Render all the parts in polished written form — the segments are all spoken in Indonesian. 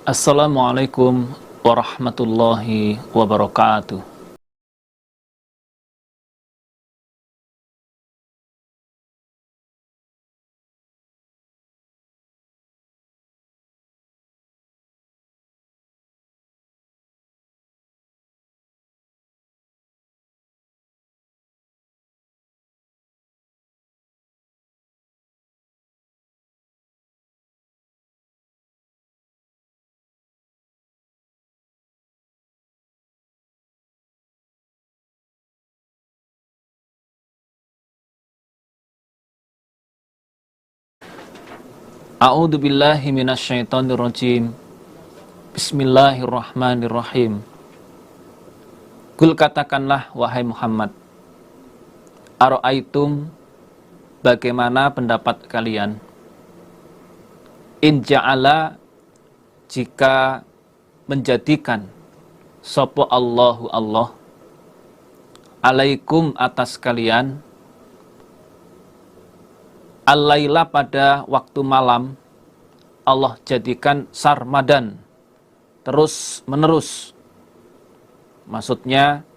Assalamualaikum warahmatullahi wabarakatuh. A'udzu billahi minasyaitonir rajim. Bismillahirrahmanirrahim. Kul, katakanlah wahai Muhammad, ara'aitum, bagaimana pendapat kalian, in ja'ala, jika menjadikan sapa Allahu Allah, alaikum, atas kalian, al-laila, pada waktu malam, Allah jadikan sarmadan, terus menerus. Maksudnya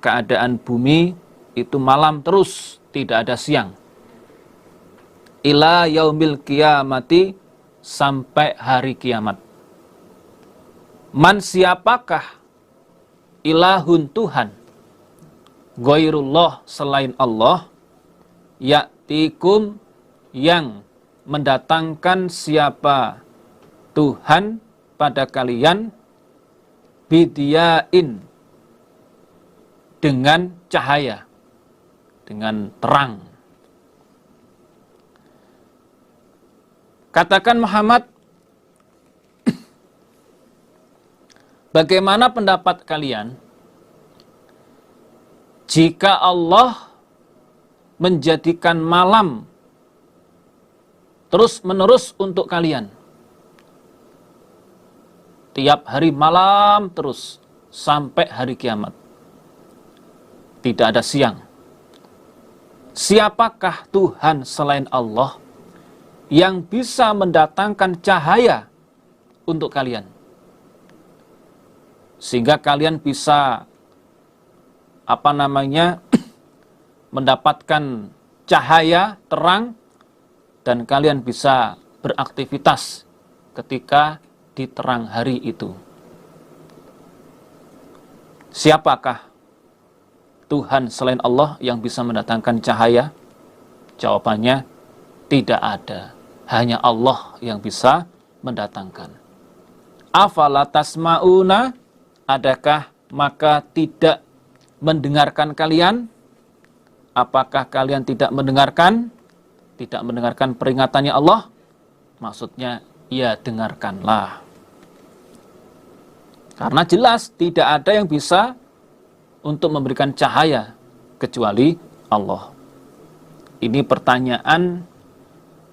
keadaan bumi itu malam terus, tidak ada siang. Ila yaumil qiyamati, sampai hari kiamat. Man, siapakah, ilahun, Tuhan, ghairullah, selain Allah, ya'tikum, yang mendatangkan siapa Tuhan pada kalian, bidiyain, dengan cahaya, dengan terang. Katakan Muhammad, bagaimana pendapat kalian jika Allah menjadikan malam terus menerus untuk kalian, tiap hari malam terus sampai hari kiamat, tidak ada siang. Siapakah Tuhan selain Allah yang bisa mendatangkan cahaya untuk kalian, sehingga kalian bisa mendapatkan cahaya terang, dan kalian bisa beraktivitas ketika di terang hari itu. Siapakah Tuhan selain Allah yang bisa mendatangkan cahaya? Jawabannya, tidak ada. Hanya Allah yang bisa mendatangkan. Afala tasma'una, adakah maka tidak mendengarkan kalian? Apakah kalian tidak mendengarkan? Tidak mendengarkan peringatannya Allah? Maksudnya, ya dengarkanlah. Karena jelas tidak ada yang bisa untuk memberikan cahaya kecuali Allah. Ini pertanyaan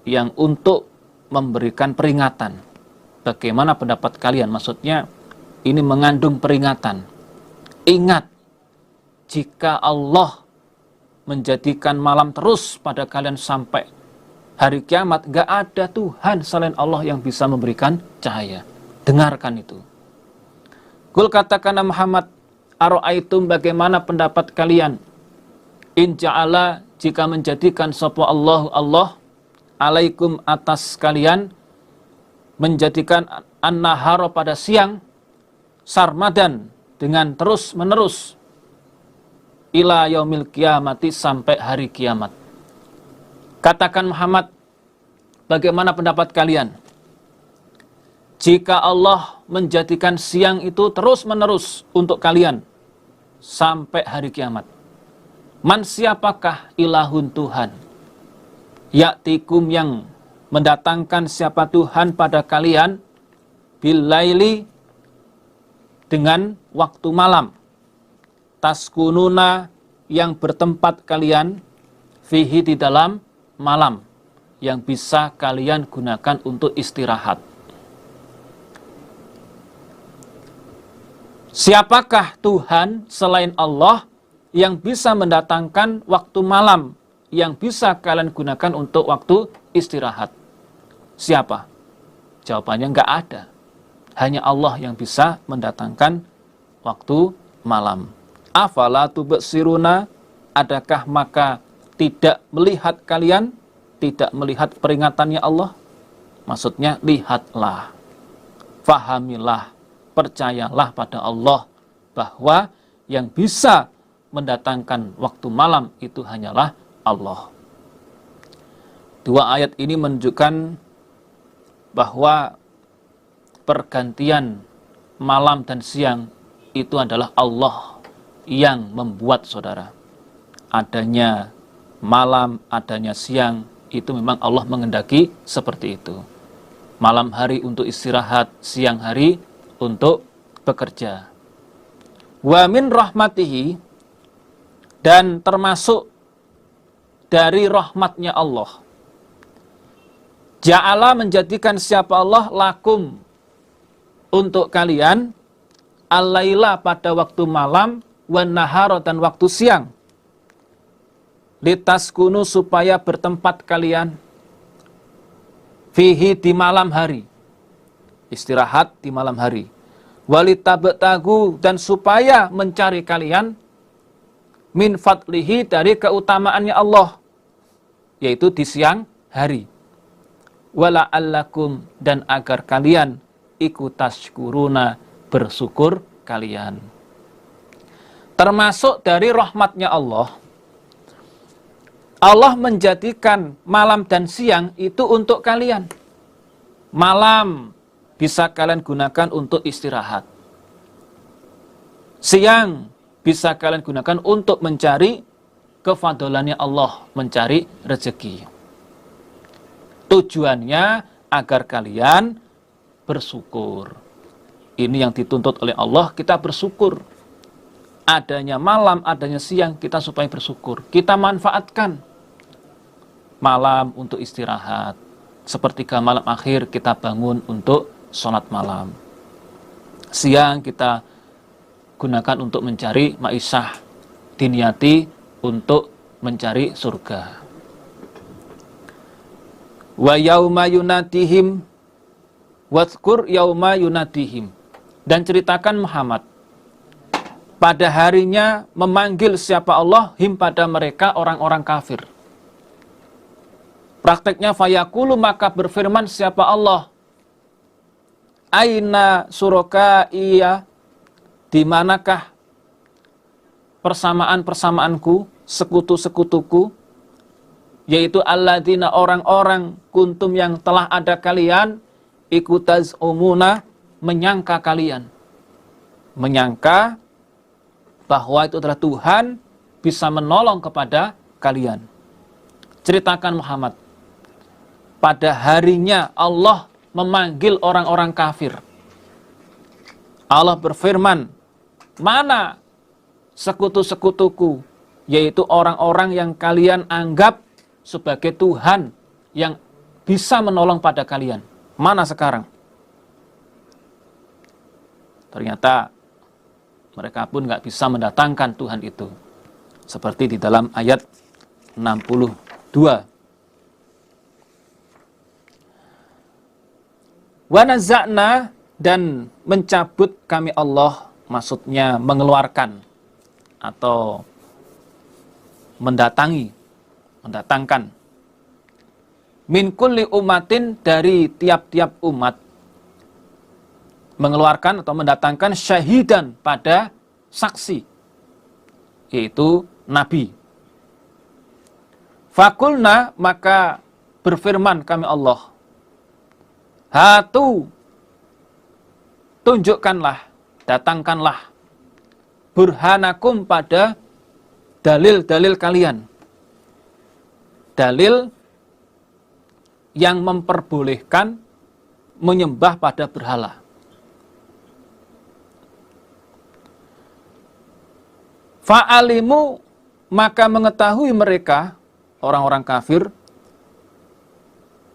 yang untuk memberikan peringatan. Bagaimana pendapat kalian? Maksudnya, ini mengandung peringatan. Ingat, jika Allah menjadikan malam terus pada kalian sampai hari kiamat, gak ada Tuhan selain Allah yang bisa memberikan cahaya. Dengarkan itu. Qul, katakan Muhammad, ara'aitum, bagaimana pendapat kalian, in ja'ala, jika menjadikan sapa Allahu Allah, alaikum, atas kalian, menjadikan an-nahara, pada siang, sarmadan, dengan terus menerus, ila yaumil qiyamati, sampai hari kiamat. Katakan Muhammad, bagaimana pendapat kalian jika Allah menjadikan siang itu terus menerus untuk kalian sampai hari kiamat? Man, siapakah ilahun, Tuhan, ya'tikum, yang mendatangkan siapa Tuhan pada kalian, billaili, dengan waktu malam, taskununa, yang bertempat kalian, fihi, di dalam malam, yang bisa kalian gunakan untuk istirahat. Siapakah Tuhan selain Allah yang bisa mendatangkan waktu malam yang bisa kalian gunakan untuk waktu istirahat? Siapa? Jawabannya nggak ada. Hanya Allah yang bisa mendatangkan waktu malam. Afala tubsiruna, adakah maka tidak melihat kalian, tidak melihat peringatannya Allah? Maksudnya lihatlah, fahamilah, percayalah pada Allah bahwa yang bisa mendatangkan waktu malam itu hanyalah Allah. Dua ayat ini menunjukkan bahwa pergantian malam dan siang itu adalah Allah yang membuat, saudara. Adanya malam, adanya siang, itu memang Allah mengendaki seperti itu. Malam hari untuk istirahat, siang hari untuk bekerja. Wa min rahmatihi, dan termasuk dari rahmatnya Allah, ja'ala, menjadikan siapa Allah, lakum, untuk kalian, al-laila, pada waktu malam, wan nahara, dan waktu siang, litaskunu, supaya bertempat kalian, fihi, di malam hari, istirahat di malam hari, walitabtagu, dan supaya mencari kalian, min fadlihi, dari keutamaannya Allah, yaitu di siang hari, wala'allakum, dan agar kalian ikutashkuruna, bersyukur kalian. Termasuk dari rahmatnya Allah, Allah menjadikan malam dan siang itu untuk kalian. Malam bisa kalian gunakan untuk istirahat, siang bisa kalian gunakan untuk mencari kefadolannya Allah, mencari rezeki. Tujuannya agar kalian bersyukur. Ini yang dituntut oleh Allah, kita bersyukur. Adanya malam, adanya siang, kita supaya bersyukur. Kita manfaatkan malam untuk istirahat. Sepertiga malam akhir kita bangun untuk sholat malam. Siang kita gunakan untuk mencari ma'isyah, diniati untuk mencari surga. Wa yauma yunatihim, wadhkur yauma yunatihim, dan ceritakan Muhammad pada harinya memanggil siapa Allah, him, pada mereka orang-orang kafir. Prakteknya fayaqulu, maka berfirman siapa Allah, aina surokaiya, di manakah persamaan-persamaanku, sekutu-sekutuku, yaitu alladzina, orang-orang, kuntum, yang telah ada kalian, ikutaz umuna, menyangka kalian, menyangka bahwa itu adalah Tuhan bisa menolong kepada kalian. Ceritakan Muhammad, pada harinya Allah memanggil orang-orang kafir. Allah berfirman, mana sekutu-sekutuku, yaitu orang-orang yang kalian anggap sebagai Tuhan yang bisa menolong pada kalian. Mana sekarang? Ternyata mereka pun nggak bisa mendatangkan Tuhan itu. Seperti di dalam ayat 62. Wa naza'na, dan mencabut kami Allah, maksudnya mengeluarkan atau mendatangkan, min kulli umatin, dari tiap-tiap umat, mengeluarkan atau mendatangkan syahidan, pada saksi, yaitu nabi. Fakulna, maka berfirman kami Allah, hatu, tunjukkanlah, datangkanlah, burhanakum, pada dalil-dalil kalian, dalil yang memperbolehkan menyembah pada berhala. Fa'alimu, maka mengetahui mereka, orang-orang kafir,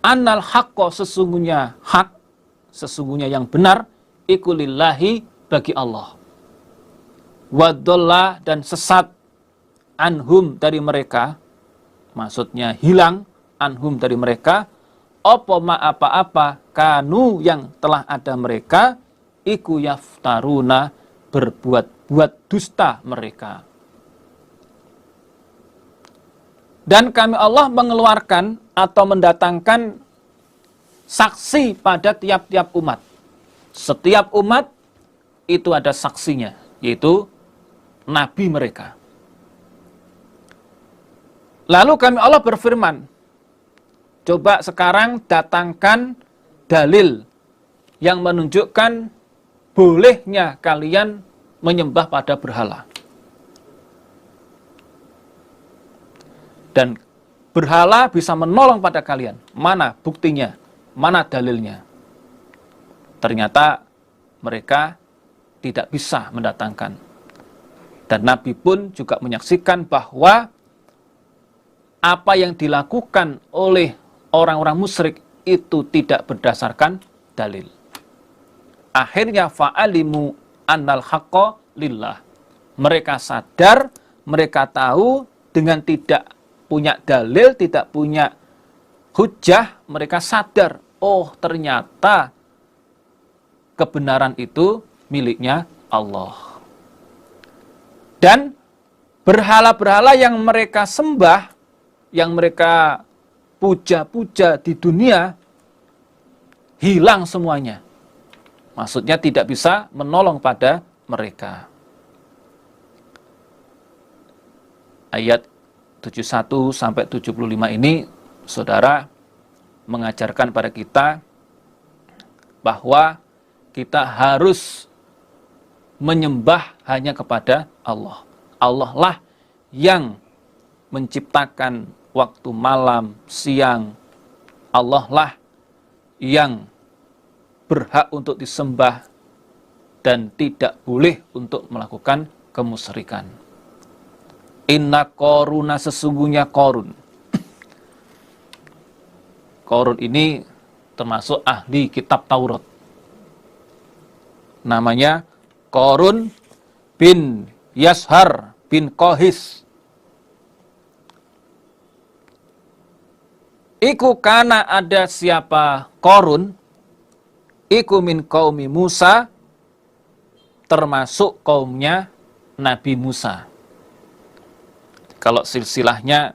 annal haqqo, sesungguhnya hak, sesungguhnya yang benar, ikulillahi, bagi Allah. Wadollah, dan sesat, anhum, dari mereka, maksudnya hilang, anhum, dari mereka, apa-apa kanu, yang telah ada mereka, iku yaftaruna, berbuat-buat dusta mereka. Dan kami Allah mengeluarkan atau mendatangkan saksi pada tiap-tiap umat. Setiap umat itu ada saksinya, yaitu nabi mereka. Lalu kami Allah berfirman, coba sekarang datangkan dalil yang menunjukkan bolehnya kalian menyembah pada berhala. Dan berhala bisa menolong pada kalian. Mana buktinya? Mana dalilnya? Ternyata mereka tidak bisa mendatangkan. Dan Nabi pun juga menyaksikan bahwa apa yang dilakukan oleh orang-orang musyrik itu tidak berdasarkan dalil. Akhirnya fa'alimu annal haqqa lillah. Mereka sadar, mereka tahu dengan tidak punya dalil, tidak punya hujah, mereka sadar, oh ternyata kebenaran itu miliknya Allah. Dan berhala-berhala yang mereka sembah, yang mereka puja-puja di dunia, hilang semuanya. Maksudnya tidak bisa menolong pada mereka. Ayat 71 sampai 75 ini, saudara, mengajarkan pada kita bahwa kita harus menyembah hanya kepada Allah. Allah lah yang menciptakan waktu malam, siang. Allah lah yang berhak untuk disembah dan tidak boleh untuk melakukan kemusyrikan. Inna Qaruna, sesungguhnya Qarun. Qarun ini termasuk ahli kitab Taurat. Namanya Qarun bin Yashar bin Qahis. Iku kana ada siapa Qarun, iku min qaumi Musa, termasuk kaumnya Nabi Musa. Kalau silsilahnya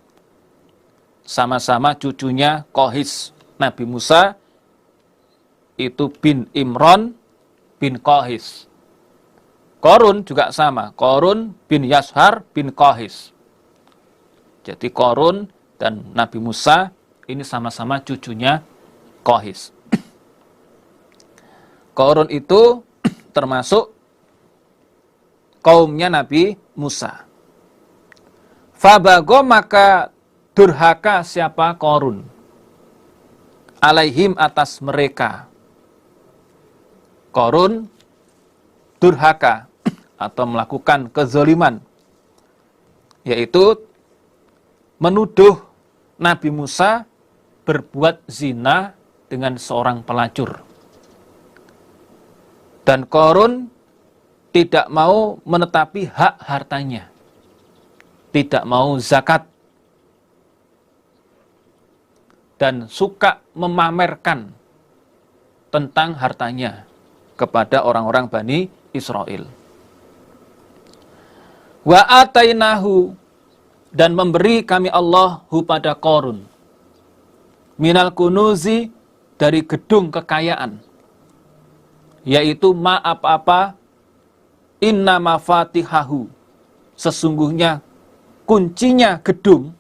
sama-sama cucunya Qahis. Nabi Musa itu bin Imran bin Qahis. Qarun juga sama, Qarun bin Yashar bin Qahis. Jadi Qarun dan Nabi Musa ini sama-sama cucunya Qahis. Qarun itu termasuk kaumnya Nabi Musa. Fabago, maka durhaka siapa Qarun, alaihim, atas mereka. Qarun durhaka atau melakukan kezaliman, yaitu menuduh Nabi Musa berbuat zina dengan seorang pelacur. Dan Qarun tidak mau menetapi hak hartanya, tidak mau zakat, dan suka memamerkan tentang hartanya kepada orang-orang Bani Israel. Wa atainahu, dan memberi kami Allah hu pada Qarun, minal kunuzi, dari gedung kekayaan, yaitu ma apa-apa, inna mafatihahu, sesungguhnya kuncinya gedung,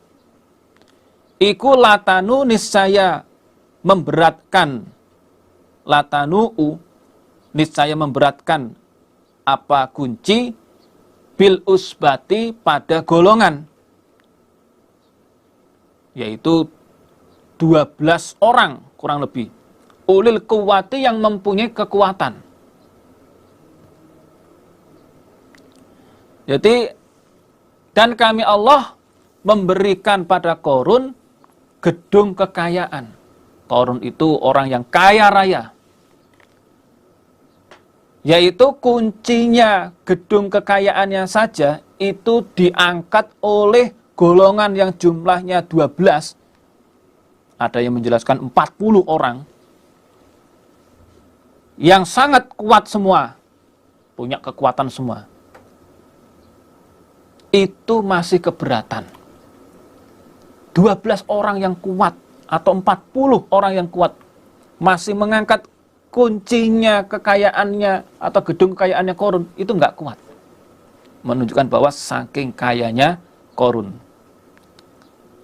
iku latanu, niscaya memberatkan, latanu'u, niscaya memberatkan apa kunci, bil usbati, pada golongan, yaitu 12 orang kurang lebih, ulil kuwati, yang mempunyai kekuatan. Jadi, dan kami Allah memberikan pada Qarun gedung kekayaan. Qarun itu orang yang kaya raya, yaitu kuncinya gedung kekayaannya saja itu diangkat oleh golongan yang jumlahnya 12. Ada yang menjelaskan 40 orang. yang sangat kuat semua, punya kekuatan semua, itu masih keberatan. 12 orang yang kuat atau 40 orang yang kuat masih mengangkat kuncinya kekayaannya atau gedung kekayaannya Qarun, itu nggak kuat. Menunjukkan bahwa saking kayanya Qarun.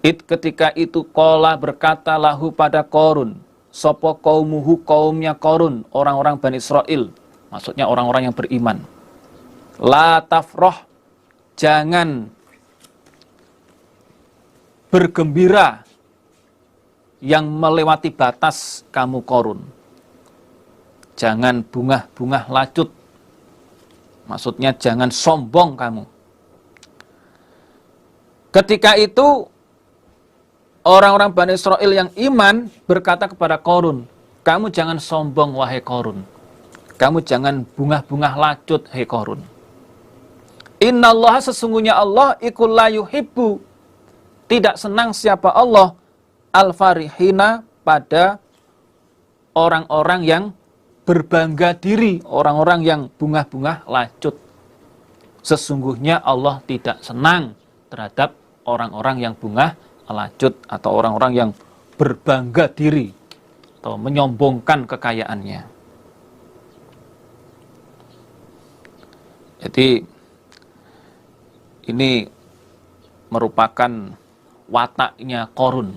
Ketika itu qala berkata lahu pada Qarun, sapa qaumuhu kaumnya Qarun, orang-orang Bani Israel, maksudnya orang-orang yang beriman. La tafroh, jangan bergembira yang melewati batas kamu Qarun. Jangan bungah-bungah lacut. Maksudnya jangan sombong kamu. Ketika itu orang-orang Bani Israel yang iman berkata kepada Qarun, kamu jangan sombong wahai Qarun. Kamu jangan bungah-bungah lacut hai Qarun. Innallaha, sesungguhnya Allah iku la yuhibbu, tidak senang siapa Allah al-farihina, pada orang-orang yang berbangga diri, orang-orang yang bungah-bungah lacut. Sesungguhnya Allah tidak senang terhadap orang-orang yang bungah lacut atau orang-orang yang berbangga diri atau menyombongkan kekayaannya. Jadi ini merupakan wataknya Qarun.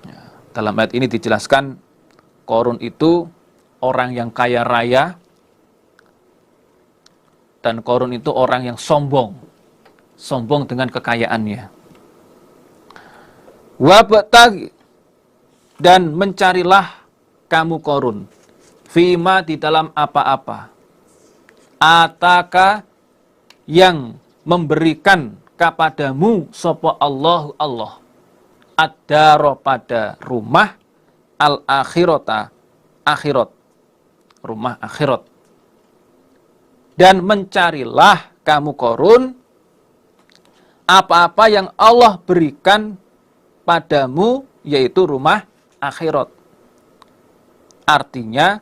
Ya, dalam ayat ini dijelaskan Qarun itu orang yang kaya raya dan Qarun itu orang yang sombong dengan kekayaannya. Wabtaghi, dan mencarilah kamu Qarun, fima, di dalam apa-apa, ataka, yang memberikan kepadamu sapa Allahu Allah, ad-daro, pada rumah, al-akhirata, akhirat, rumah akhirat. Dan mencarilah kamu Qarun apa-apa yang Allah berikan padamu, yaitu rumah akhirat. Artinya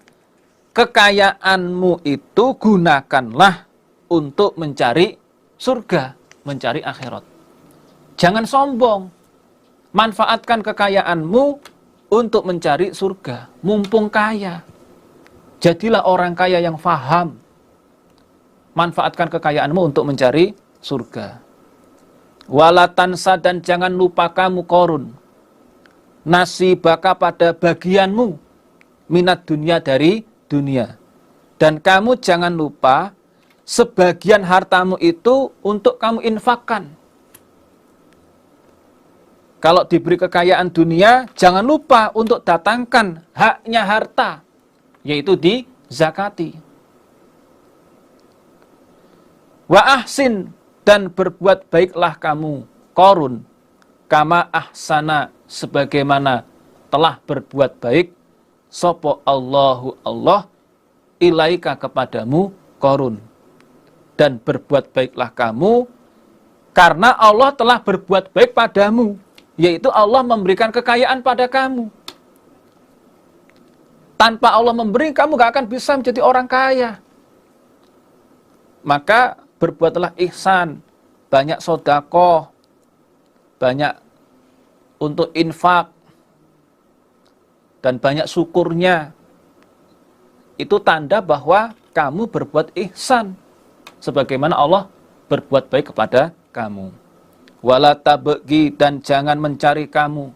kekayaanmu itu gunakanlah untuk mencari surga, mencari akhirat. Jangan sombong. Manfaatkan kekayaanmu untuk mencari surga. Mumpung kaya. Jadilah orang kaya yang faham. Manfaatkan kekayaanmu untuk mencari surga. Wala tansa, dan jangan lupa kamu Qarun, nasibaka, pada bagianmu, minat dunia, dari dunia. Dan kamu jangan lupa sebagian hartamu itu untuk kamu infakkan. Kalau diberi kekayaan dunia, jangan lupa untuk datangkan haknya harta, yaitu di zakati. Wa ahsin, dan berbuat baiklah kamu Qarun, kama ahsana, sebagaimana telah berbuat baik sapa Allahu Allah ilaika, kepadamu Qarun. Dan berbuat baiklah kamu karena Allah telah berbuat baik padamu, yaitu Allah memberikan kekayaan pada kamu. Tanpa Allah memberi, kamu gak akan bisa menjadi orang kaya. Maka berbuatlah ihsan, banyak sedekah, banyak untuk infak, dan banyak syukurnya. Itu tanda bahwa kamu berbuat ihsan, sebagaimana Allah berbuat baik kepada kamu. Wala tabghi, dan jangan mencari kamu,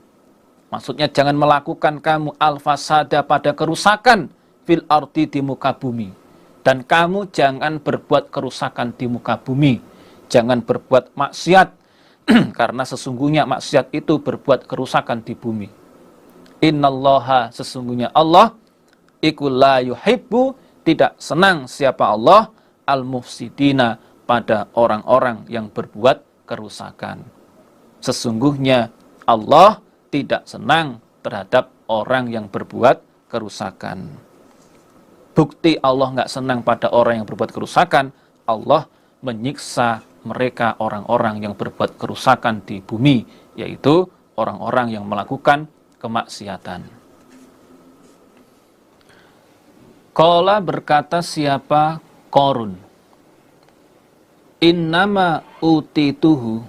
maksudnya jangan melakukan kamu al-fasada, pada kerusakan, fil ardi, di muka bumi. Dan kamu jangan berbuat kerusakan di muka bumi. Jangan berbuat maksiat, karena sesungguhnya maksiat itu berbuat kerusakan di bumi. Innallaha, sesungguhnya Allah, iku la yuhibbu, tidak senang siapa Allah, al-mufsidina, pada orang-orang yang berbuat kerusakan. Sesungguhnya Allah tidak senang terhadap orang yang berbuat kerusakan. Bukti Allah nggak senang pada orang yang berbuat kerusakan, Allah menyiksa mereka orang-orang yang berbuat kerusakan di bumi, yaitu orang-orang yang melakukan kemaksiatan. Qala berkata siapa Qarun, innama utituhu,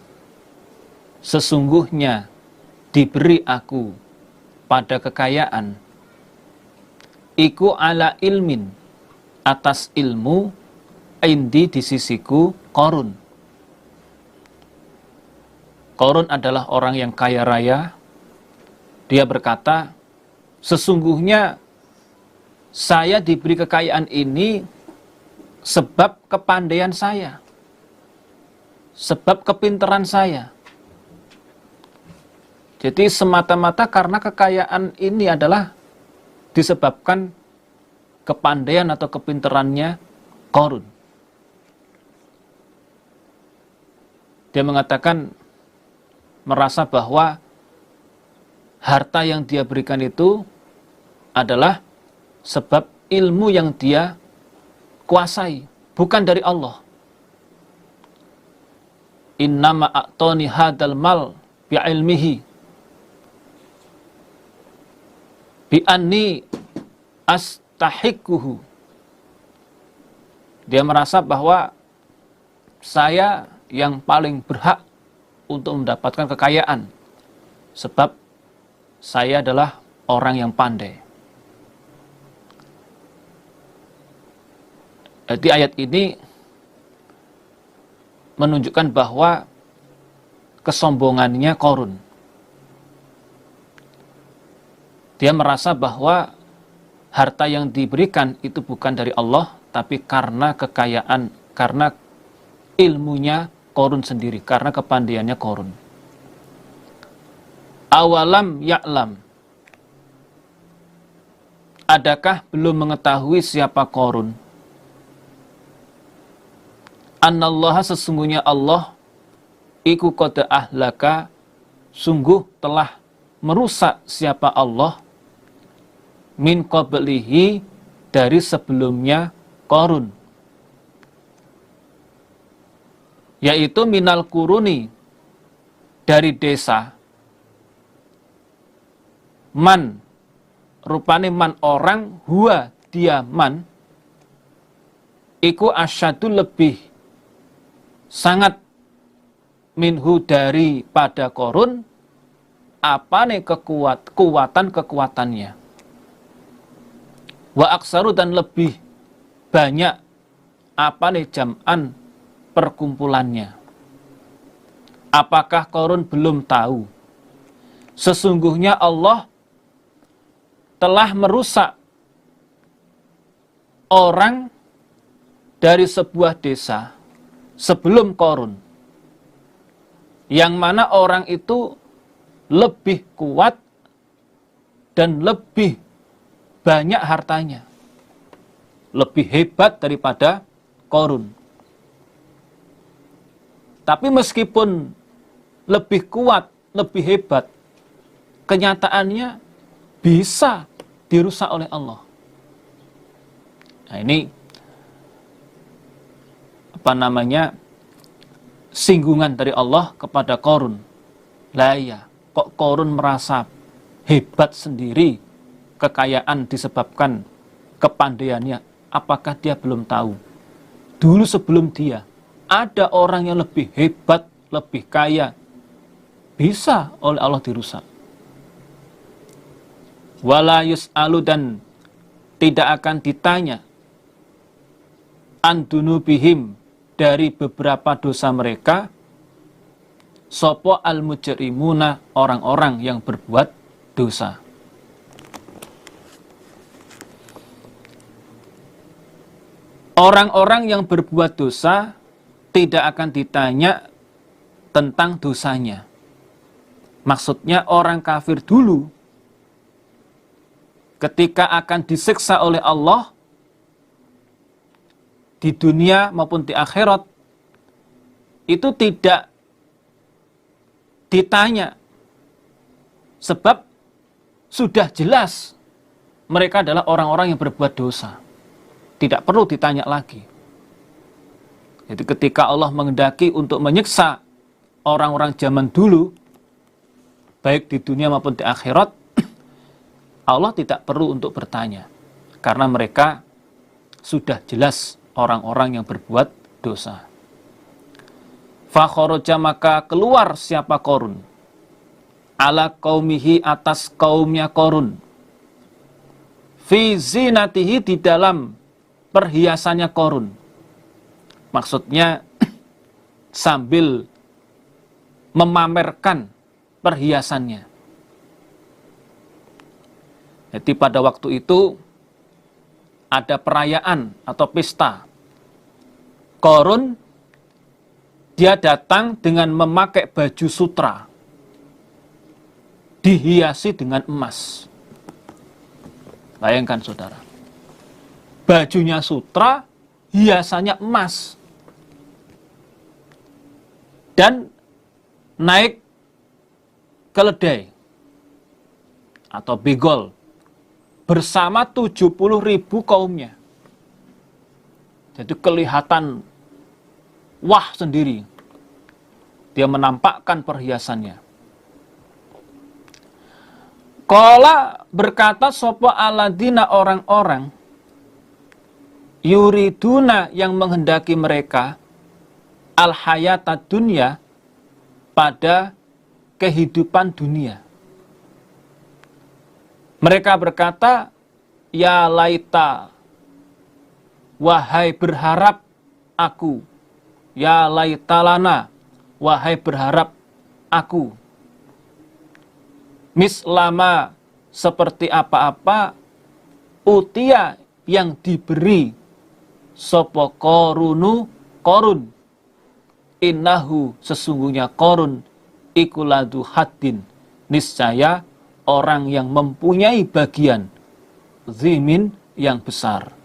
sesungguhnya diberi aku pada kekayaan, iku ala ilmin, atas ilmu, indi di sisiku Qarun. Qarun adalah orang yang kaya raya. Dia berkata, sesungguhnya saya diberi kekayaan ini sebab kepandaian saya, sebab kepintaran saya. Jadi semata-mata karena kekayaan ini adalah disebabkan kepandaian atau kepintarannya Qarun. Dia mengatakan, merasa bahwa harta yang dia berikan itu adalah sebab ilmu yang dia kuasai, bukan dari Allah. Innama a'tani hadal mal bi'ilmihi bi'anni astahiquhu. Dia merasa bahwa saya yang paling berhak untuk mendapatkan kekayaan, sebab saya adalah orang yang pandai. Jadi ayat ini menunjukkan bahwa kesombongannya Qarun. Dia merasa bahwa harta yang diberikan itu bukan dari Allah, tapi karena kekayaan, karena ilmunya Qarun sendiri, karena kepandaiannya Qarun. Awalam ya'lam, adakah belum mengetahui siapa Qarun? Annallaha, sesungguhnya Allah, iku qad ahlaka, sungguh telah merusak siapa Allah, min qablihi, dari sebelumnya Qarun, yaitu minal quruni, dari desa, man, rupane man orang, huwa dia man, iku asyadu lebih sangat, minhu daripada Qarun, apane kekuatan-kekuatannya, wa aksaru, dan lebih banyak apane jam'an, perkumpulannya. Apakah Qarun belum tahu sesungguhnya Allah telah merusak orang dari sebuah desa sebelum Qarun, yang mana orang itu lebih kuat dan lebih banyak hartanya, lebih hebat daripada Qarun. Tapi meskipun lebih kuat, lebih hebat, kenyataannya bisa dirusak oleh Allah. Nah, ini singgungan dari Allah kepada Qarun. Lah ya, kok Qarun merasa hebat sendiri, kekayaan disebabkan kepandaiannya? Apakah dia belum tahu? Dulu sebelum dia, ada orang yang lebih hebat, lebih kaya, bisa oleh Allah dirusak. Wala yus'alu, dan tidak akan ditanya, an dunubihim, dari beberapa dosa mereka, sopo al-mujrimuna, orang-orang yang berbuat dosa. Orang-orang yang berbuat dosa tidak akan ditanya tentang dosanya. Maksudnya orang kafir dulu, ketika akan disiksa oleh Allah di dunia maupun di akhirat, itu tidak ditanya, sebab sudah jelas mereka adalah orang-orang yang berbuat dosa. Tidak perlu ditanya lagi. Jadi ketika Allah menghendaki untuk menyiksa orang-orang zaman dulu, baik di dunia maupun di akhirat, Allah tidak perlu untuk bertanya, karena mereka sudah jelas orang-orang yang berbuat dosa. Fakhoroja, maka keluar siapa Korun, ala qaumihi, atas kaumnya Korun, fi zinatihi, di dalam perhiasannya Korun. Maksudnya sambil memamerkan perhiasannya. Jadi pada waktu itu ada perayaan atau pesta. Korun dia datang dengan memakai baju sutra, dihiasi dengan emas. Bayangkan saudara, bajunya sutra, hiasannya emas. Dan naik keledai atau begol bersama 70.000 kaumnya. Jadi kelihatan wah sendiri. Dia menampakkan perhiasannya. Qala, berkata sopo aladina, orang-orang, yuriduna, yang menghendaki mereka, al-hayata dunya, pada kehidupan dunia. Mereka berkata, ya laita, wahai berharap aku, ya laitalana, wahai berharap aku, mislama, seperti apa-apa, utia, yang diberi sopo Korunu, Korun, innahu, sesungguhnya Korun, ikuladu haddin, niscaya orang yang mempunyai bagian zimin, yang besar.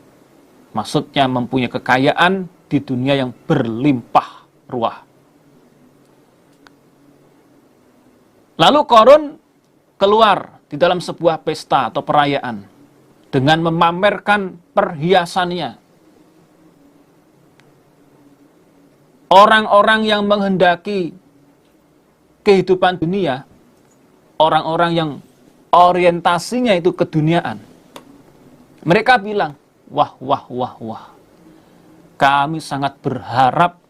Maksudnya mempunyai kekayaan di dunia yang berlimpah ruah. Lalu Korun keluar di dalam sebuah pesta atau perayaan dengan memamerkan perhiasannya. Orang-orang yang menghendaki kehidupan dunia, orang-orang yang orientasinya itu keduniaan, mereka bilang, wah, wah, wah, wah, kami sangat berharap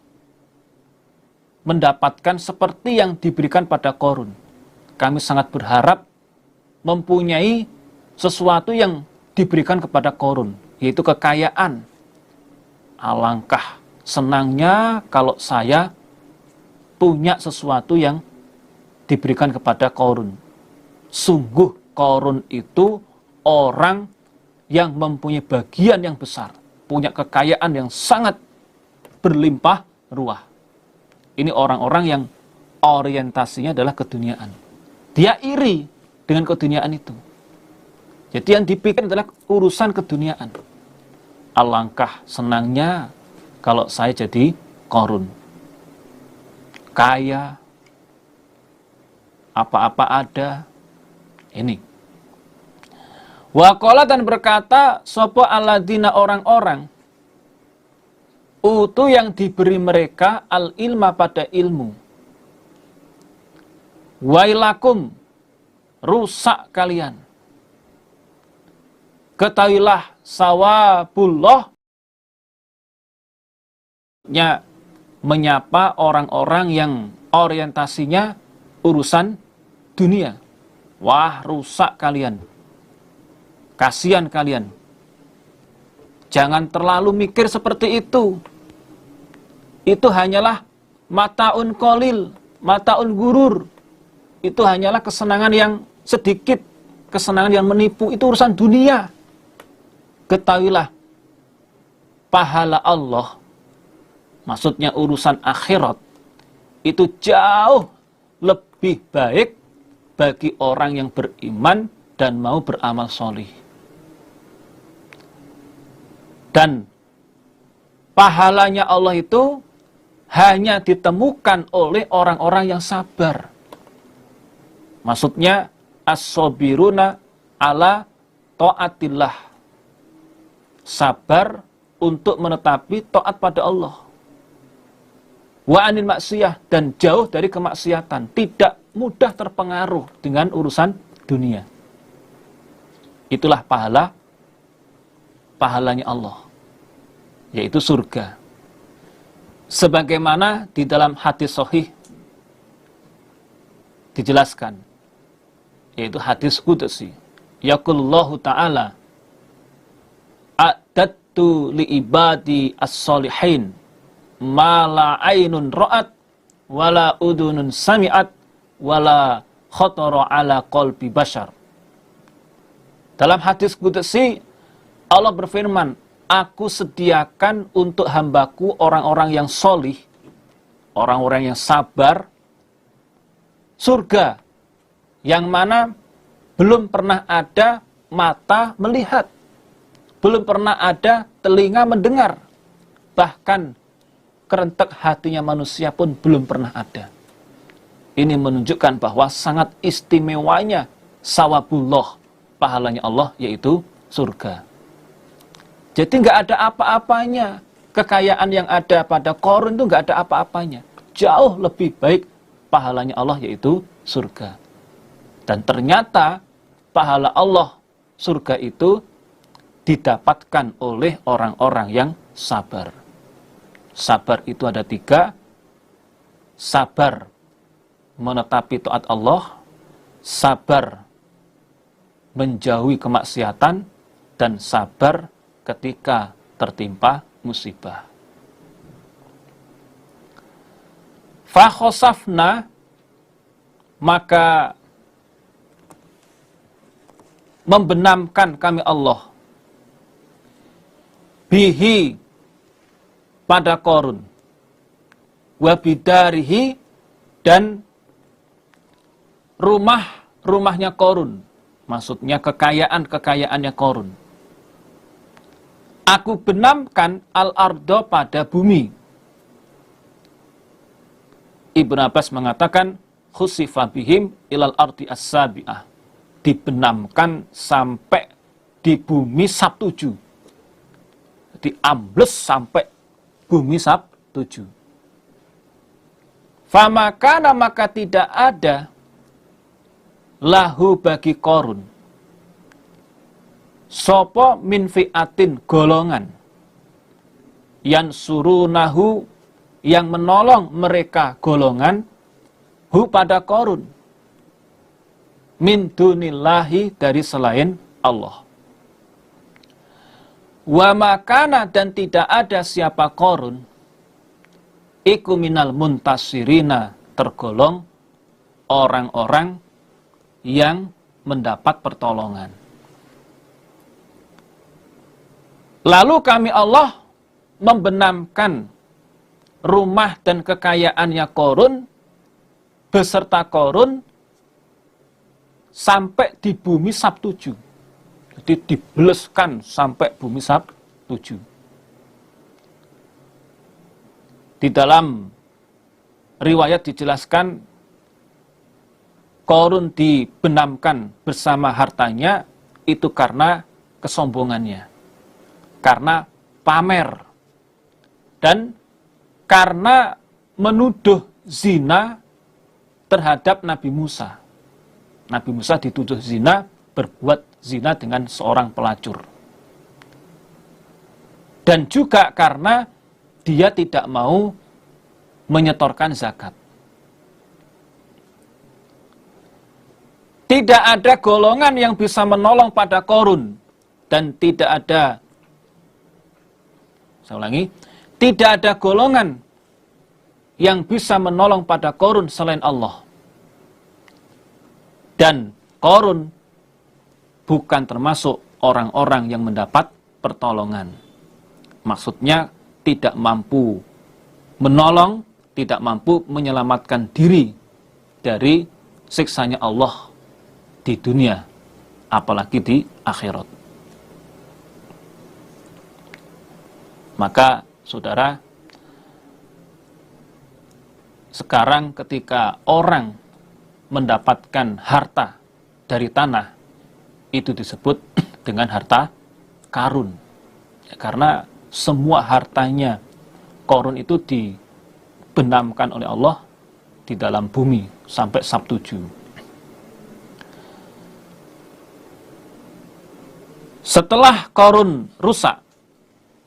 mendapatkan seperti yang diberikan pada Korun. Kami sangat berharap mempunyai sesuatu yang diberikan kepada Korun, yaitu kekayaan. Alangkah senangnya kalau saya punya sesuatu yang diberikan kepada Korun. Sungguh Korun itu orang yang mempunyai bagian yang besar, punya kekayaan yang sangat berlimpah ruah. Ini orang-orang yang orientasinya adalah keduniaan. Dia iri dengan keduniaan itu. Jadi yang dipikir adalah urusan keduniaan. Alangkah senangnya kalau saya jadi Korun. Kaya, apa-apa ada. Ini. Wa qala, dan berkata sopo aladina, orang-orang, utu, yang diberi mereka al ilma, pada ilmu. Wailakum, rusak kalian. Ketahuilah sawabullah, nya menyapa orang-orang yang orientasinya urusan dunia. Wah, rusak kalian. Kasihan kalian. Jangan terlalu mikir seperti itu. Itu hanyalah mataun kolil, mataun gurur. Itu hanyalah kesenangan yang sedikit, kesenangan yang menipu. Itu urusan dunia. Ketahuilah, pahala Allah, maksudnya urusan akhirat, itu jauh lebih baik bagi orang yang beriman dan mau beramal solih. Dan pahalanya Allah itu hanya ditemukan oleh orang-orang yang sabar. Maksudnya as-sabiruna ala ta'atillah. Sabar untuk menetapi taat pada Allah. Wa anil maksiyah, dan jauh dari kemaksiatan, tidak mudah terpengaruh dengan urusan dunia. Itulah pahalanya Allah. yaitu surga. Sebagaimana di dalam hadis sahih dijelaskan, yaitu hadis qudsi. Yaqulullahu ta'ala, a'dattu li ibadi as-solihin ma la ainun ra'at wala udunun sami'at wala khatara ala qalbi bashar. Dalam hadis qudsi Allah berfirman, aku sediakan untuk hambaku orang-orang yang solih, orang-orang yang sabar, surga yang mana belum pernah ada mata melihat, belum pernah ada telinga mendengar, bahkan kerentek hatinya manusia pun belum pernah ada. Ini menunjukkan bahwa sangat istimewanya sawabullah, pahalanya Allah, yaitu surga. Jadi nggak ada apa-apanya. Kekayaan yang ada pada Qarun itu nggak ada apa-apanya. Jauh lebih baik pahalanya Allah, yaitu surga. Dan ternyata pahala Allah surga itu didapatkan oleh orang-orang yang sabar. Sabar itu ada 3. Sabar menetapi taat Allah, sabar menjauhi kemaksiatan, dan sabar ketika tertimpa musibah. Fakhosafna, maka membenamkan kami Allah bihi pada Qarun, wabidarihi, dan rumahnya Qarun, maksudnya kekayaan-kekayaannya Qarun. Aku benamkan al-ardo pada bumi. Ibnu Abbas mengatakan khusifa bihim ilal ardi as-sabi'ah, dibenamkan sampai di bumi Sab-7, diambles sampai bumi Sab-7. Famakana, maka tidak ada lahu bagi Qarun sopo min fi'atin, golongan, yang surunahu, yang menolong mereka golongan, hu pada Qarun, min dunillahi, dari selain Allah. Wa makana, dan tidak ada siapa Qarun iku minal muntasirina, tergolong orang-orang yang mendapat pertolongan. Lalu kami Allah membenamkan rumah dan kekayaannya Qarun beserta Qarun sampai di bumi Sab-7. Jadi dibeleskan sampai bumi Sab-7. Di dalam riwayat dijelaskan Qarun dibenamkan bersama hartanya itu karena kesombongannya, karena pamer, dan karena menuduh zina terhadap Nabi Musa. Nabi Musa dituduh zina, berbuat zina dengan seorang pelacur. Dan juga karena dia tidak mau menyetorkan zakat. Tidak ada golongan yang bisa menolong pada Qarun, dan tidak ada, saya ulangi, tidak ada golongan yang bisa menolong pada Qarun selain Allah. Dan Qarun bukan termasuk orang-orang yang mendapat pertolongan. Maksudnya tidak mampu menolong, tidak mampu menyelamatkan diri dari siksanya Allah di dunia, apalagi di akhirat. Maka saudara, sekarang ketika orang mendapatkan harta dari tanah, itu disebut dengan harta karun. Ya, karena semua hartanya Qarun itu dibenamkan oleh Allah di dalam bumi sampai Sab-7. Setelah Qarun rusak,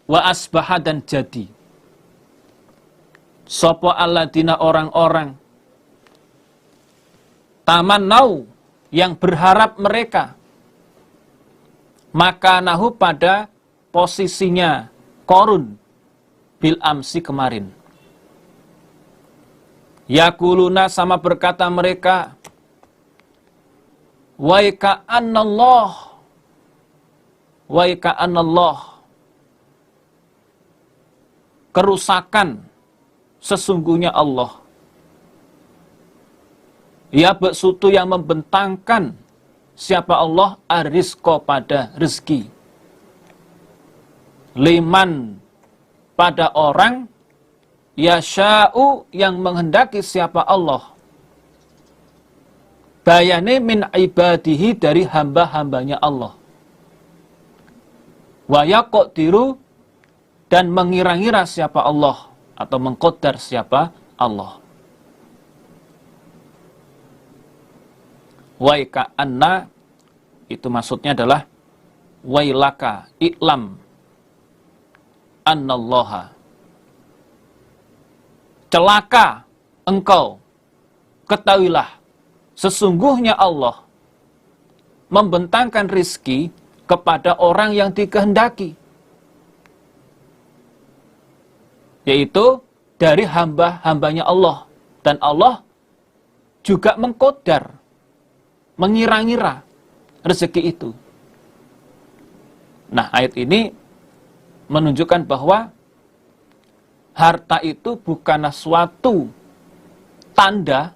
wa asbaha dan jadi sapa alladzina orang-orang tamannau yang berharap mereka maka nahu pada posisinya Qarun bil amsi kemarin. Yaquluna sama berkata mereka, wa ka'annallah kerusakan sesungguhnya Allah. Ya beksutu yang membentangkan siapa Allah arizqo pada rezeki. Liman pada orang yasha'u yang menghendaki siapa Allah. Bayane min ibadihi dari hamba-hambanya Allah. Wa yaqdiru dan mengira-ngira siapa Allah atau mengqaddar siapa Allah. Waika anna itu maksudnya adalah wailaka i'lam annallaha celaka engkau ketahuilah sesungguhnya Allah membentangkan rizki kepada orang yang dikehendaki, yaitu dari hamba-hambanya Allah, dan Allah juga mengqaddar mengira-ngira rezeki itu. Nah, ayat ini menunjukkan bahwa harta itu bukanlah suatu tanda,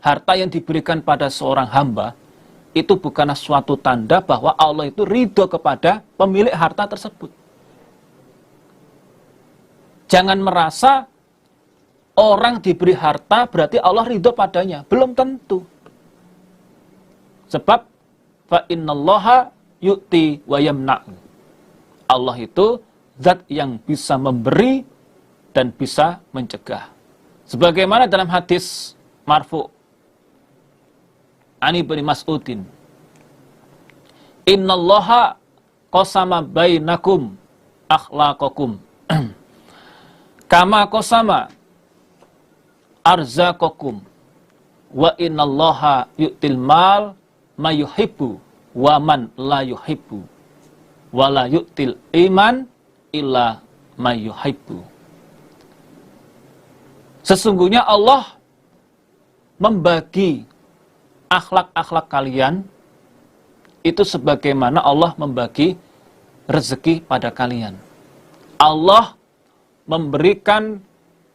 harta yang diberikan pada seorang hamba itu bukanlah suatu tanda bahwa Allah itu ridho kepada pemilik harta tersebut. Jangan merasa orang diberi harta berarti Allah ridho padanya. Belum tentu. Sebab fa innallaha yu'ti wa yamna'u. Allah itu zat yang bisa memberi dan bisa mencegah. Sebagaimana dalam hadis marfu' Ani bin Mas'udin, innallaha qasama bainakum akhlaqakum kama qasama arzaqakum wa innallaha yu'til mal ma yuhibbu wa man la yuhibbu wa la yu'til iman illa ma yuhibbu. Sesungguhnya Allah membagi akhlak-akhlak kalian itu sebagaimana Allah membagi rezeki pada kalian. Allah memberikan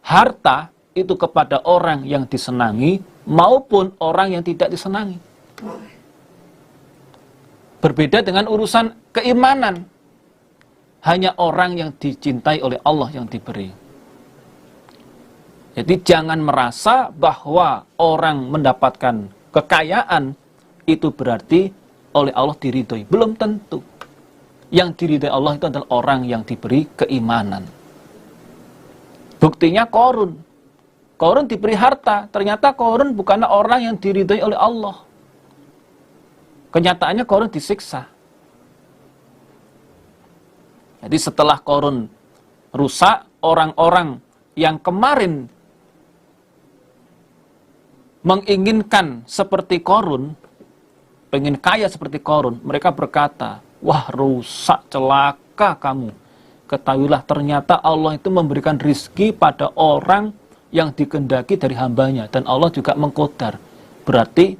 harta itu kepada orang yang disenangi maupun orang yang tidak disenangi. Berbeda dengan urusan keimanan. Hanya orang yang dicintai oleh Allah yang diberi. Jadi jangan merasa bahwa orang mendapatkan kekayaan itu berarti oleh Allah diridhoi. Belum tentu. Yang diridhoi Allah itu adalah orang yang diberi keimanan. Buktinya Qarun. Qarun diberi harta. Ternyata Qarun bukanlah orang yang diridhoi oleh Allah. Kenyataannya Qarun disiksa. Jadi setelah Qarun rusak, orang-orang yang kemarin menginginkan seperti Qarun, pengen kaya seperti Qarun, mereka berkata, wah rusak, celaka kamu. Ketahuilah ternyata Allah itu memberikan rizki pada orang yang dikehendaki dari hambanya. Dan Allah juga mengqaddar. Berarti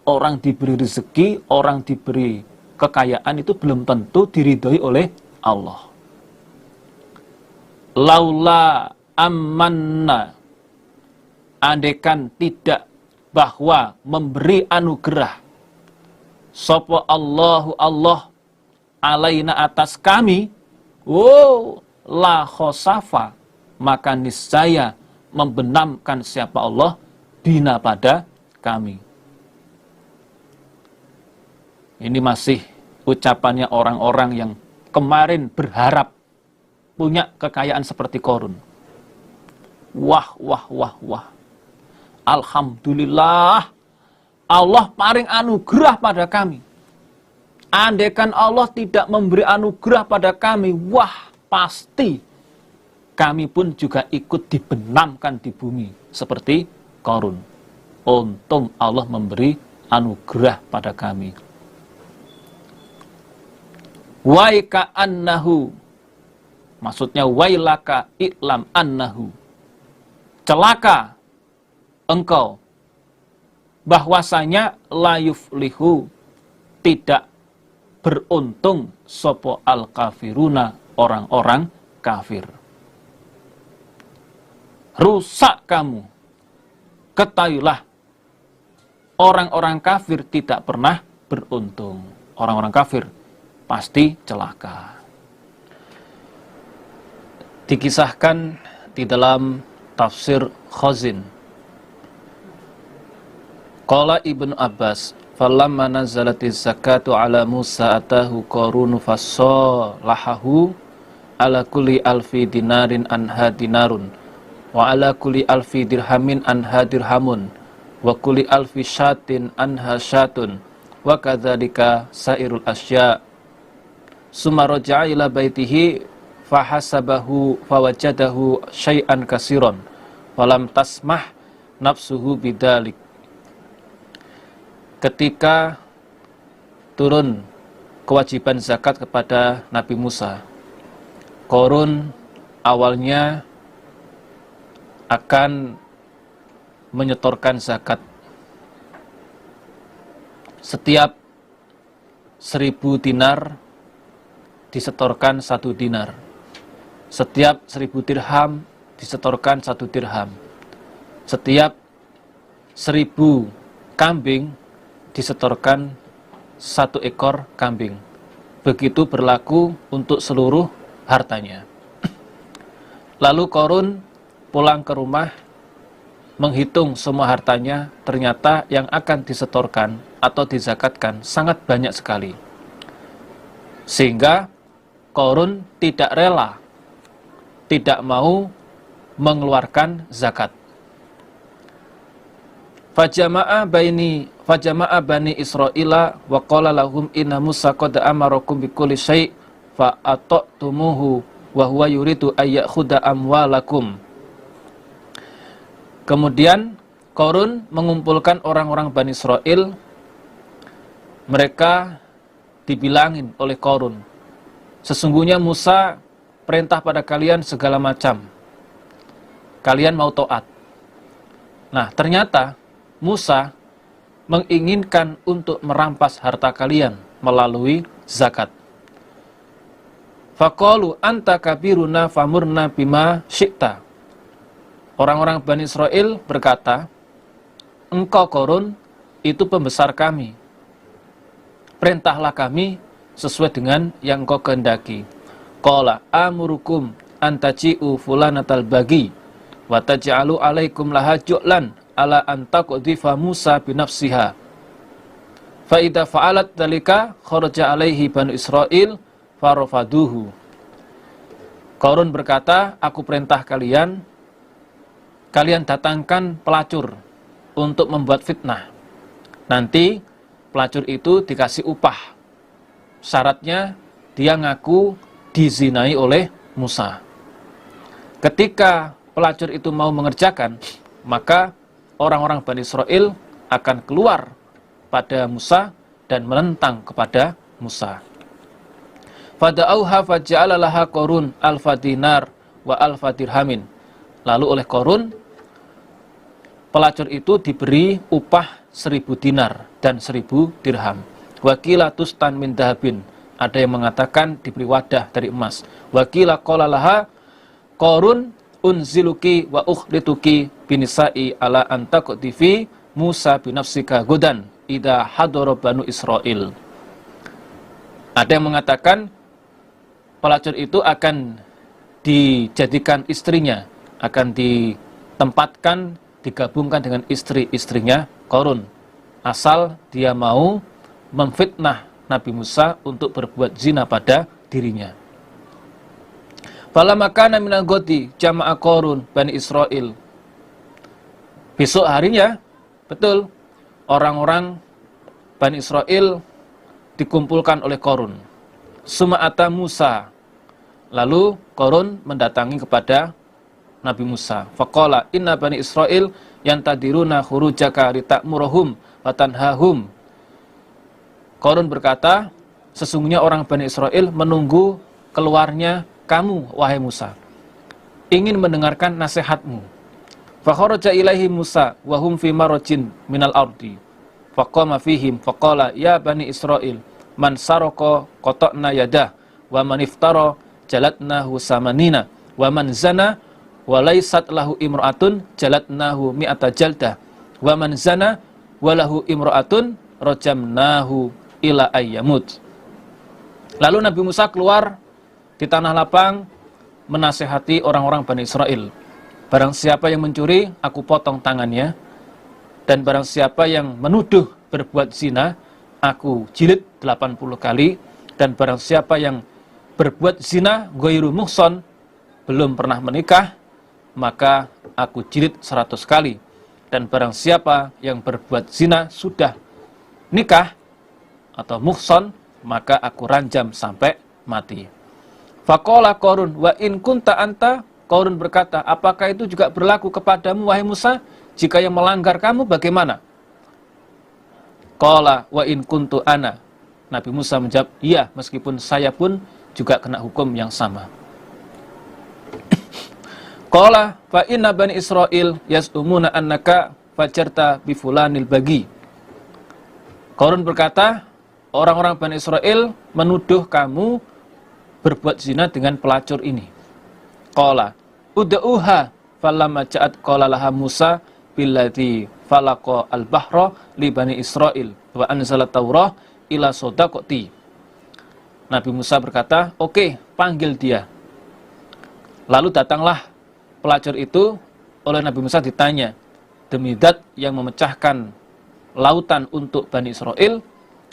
orang diberi rezeki, orang diberi kekayaan itu belum tentu diridhoi oleh Allah. Laula amanna, andekan tidak bahwa memberi anugerah sapa Allahu Allah alaina atas kami, la khosafa, maka niscaya membenamkan siapa Allah bina pada kami. Ini masih ucapannya orang-orang yang kemarin berharap punya kekayaan seperti Qarun. Wah. Alhamdulillah, Allah paring anugerah pada kami. Andaikan Allah tidak memberi anugerah pada kami, wah pasti kami pun juga ikut dibenamkan di bumi seperti Qarun. Untung Allah memberi anugerah pada kami. Waika annahu, maksudnya wailaka i'lam annahu, celaka engkau, bahwasanya la yuflihu, tidak beruntung sopo al kafiruna, orang-orang kafir. Rusak kamu, ketahuilah orang-orang kafir tidak pernah beruntung. Orang-orang kafir pasti celaka. Dikisahkan di dalam tafsir Khazin, qala Ibnu Abbas, falamma nazalatiz zakatu ala Musa atahu Qarun fasalahu ala kulli alfi dinarin anha dinarun wa ala kulli alfi dirhamin anha dirhamun wa kulli alfi syatin anha syatun wa kadzalika sairul asya. Summa raja'a ila baitihi fahasabahu fawajadahu syai'an kasiron falam tasmah nafsuhu bidalik. Ketika turun kewajiban zakat kepada Nabi Musa, Qarun awalnya akan menyetorkan zakat. Setiap 1000 dinar disetorkan 1 dinar. Setiap 1000 dirham disetorkan 1 dirham. Setiap 1000 kambing disetorkan 1 ekor kambing. Begitu berlaku untuk seluruh hartanya. Lalu Qarun pulang ke rumah, menghitung semua hartanya, ternyata yang akan disetorkan atau dizakatkan sangat banyak sekali. Sehingga Qarun tidak rela, tidak mau mengeluarkan zakat. Fajama'a bani Israila wa qala lahum inna Musa qad amarakum bikulli syai' fa ata'tumuhu wa huwa yuridu ay ya'khudha amwalakum. Kemudian Qarun mengumpulkan orang-orang Bani Israel. Mereka dibilangin oleh Qarun, sesungguhnya Musa perintah pada kalian segala macam, kalian mau taat. Nah, ternyata Musa menginginkan untuk merampas harta kalian melalui zakat. Faqalu anta kabiruna famurna bima syi'ta. Orang-orang Bani Israel berkata, engkau Qarun itu pembesar kami, perintahlah kami sesuai dengan yang engkau kehendaki. Qala amurukum antaji'u fulanatal bagi wa taj'alu alaikum laha ju'lan ala antaqdhifa Musa binafsiha. Fa idza fa'alat dzalika kharaja alaihi Bani Israil farafaduhu. Qarun berkata, aku perintah kalian datangkan pelacur untuk membuat fitnah. Nanti pelacur itu dikasih upah. Syaratnya dia ngaku dizinai oleh Musa. Ketika pelacur itu mau mengerjakan, maka orang-orang Bani Israel akan keluar pada Musa dan menentang kepada Musa. Fada'auha faja'ala laha Qarun alfa dinar wa alfa dirhamin. Lalu oleh Qarun, pelacur itu diberi upah 1000 dinar dan 1000 dirham. Wakila tustan min dahabin. Ada yang mengatakan diberi wadah dari emas. Wakila qala laha Qarun unziluki wa ukhrituki binisa'i ala antaqdifi Musa binafsika godan idha hadara Banu Israel. Ada yang mengatakan pelacur itu akan dijadikan istrinya, akan ditempatkan, digabungkan dengan istri-istrinya Qarun, asal dia mau memfitnah Nabi Musa untuk berbuat zina pada dirinya. Falamma kana minal ghadi jama'a Qarun Bani Israil. Besok harinya, betul, orang-orang Bani Israel dikumpulkan oleh Qarun. Suma'ata Musa. Lalu Qarun mendatangi kepada Nabi Musa. Faqala inna bani Israil yantadiruna khurujaka litakmuruhum wa tanhahum. Qarun berkata, sesungguhnya orang Bani Israel menunggu keluarnya kamu, wahai Musa, ingin mendengarkan nasihatmu. Fakharaja ilaihi Musa wa hum fi marajin minal ardi. Faqama fihim faqala ya Bani Israel man saraka qata'na yadah wa man iftara jalatnahu samanina wa man zana wa laysat lahu imra'atun jalatnahu mi'ata jaldah wa man zana wa lahu imra'atun rajamnahu ila ayyamut. Lalu Nabi Musa keluar di tanah lapang menasehati orang-orang Bani Israel. Barang siapa yang mencuri, aku potong tangannya. Dan barang siapa yang menuduh berbuat zina, aku jilid 80 kali. Dan barang siapa yang berbuat zina ghairu muhson, belum pernah menikah, maka aku jilid 100 kali. Dan barang siapa yang berbuat zina sudah nikah atau muhson, maka aku ranjam sampai mati. Faqala Qarun wa in kunta anta. Qarun berkata, apakah itu juga berlaku kepadamu wahai Musa? Jika yang melanggar kamu bagaimana? Qala wa in kuntu ana. Nabi Musa menjawab, iya, meskipun saya pun juga kena hukum yang sama. Qala fa inna bani Israil yas'umuna annaka fajarta bi fulanil bagi. Qarun berkata, orang-orang Bani Israel menuduh kamu berbuat zina dengan pelacur ini. Qala ud'uha falamma ja'at qala laha Musa billati falaqa al-bahra li Bani Israel wa anzala Taurah ila sadaqati. Nabi Musa berkata, oke, panggil dia. Lalu datanglah pelacur itu. Oleh Nabi Musa ditanya, demi zat yang memecahkan lautan untuk Bani Israel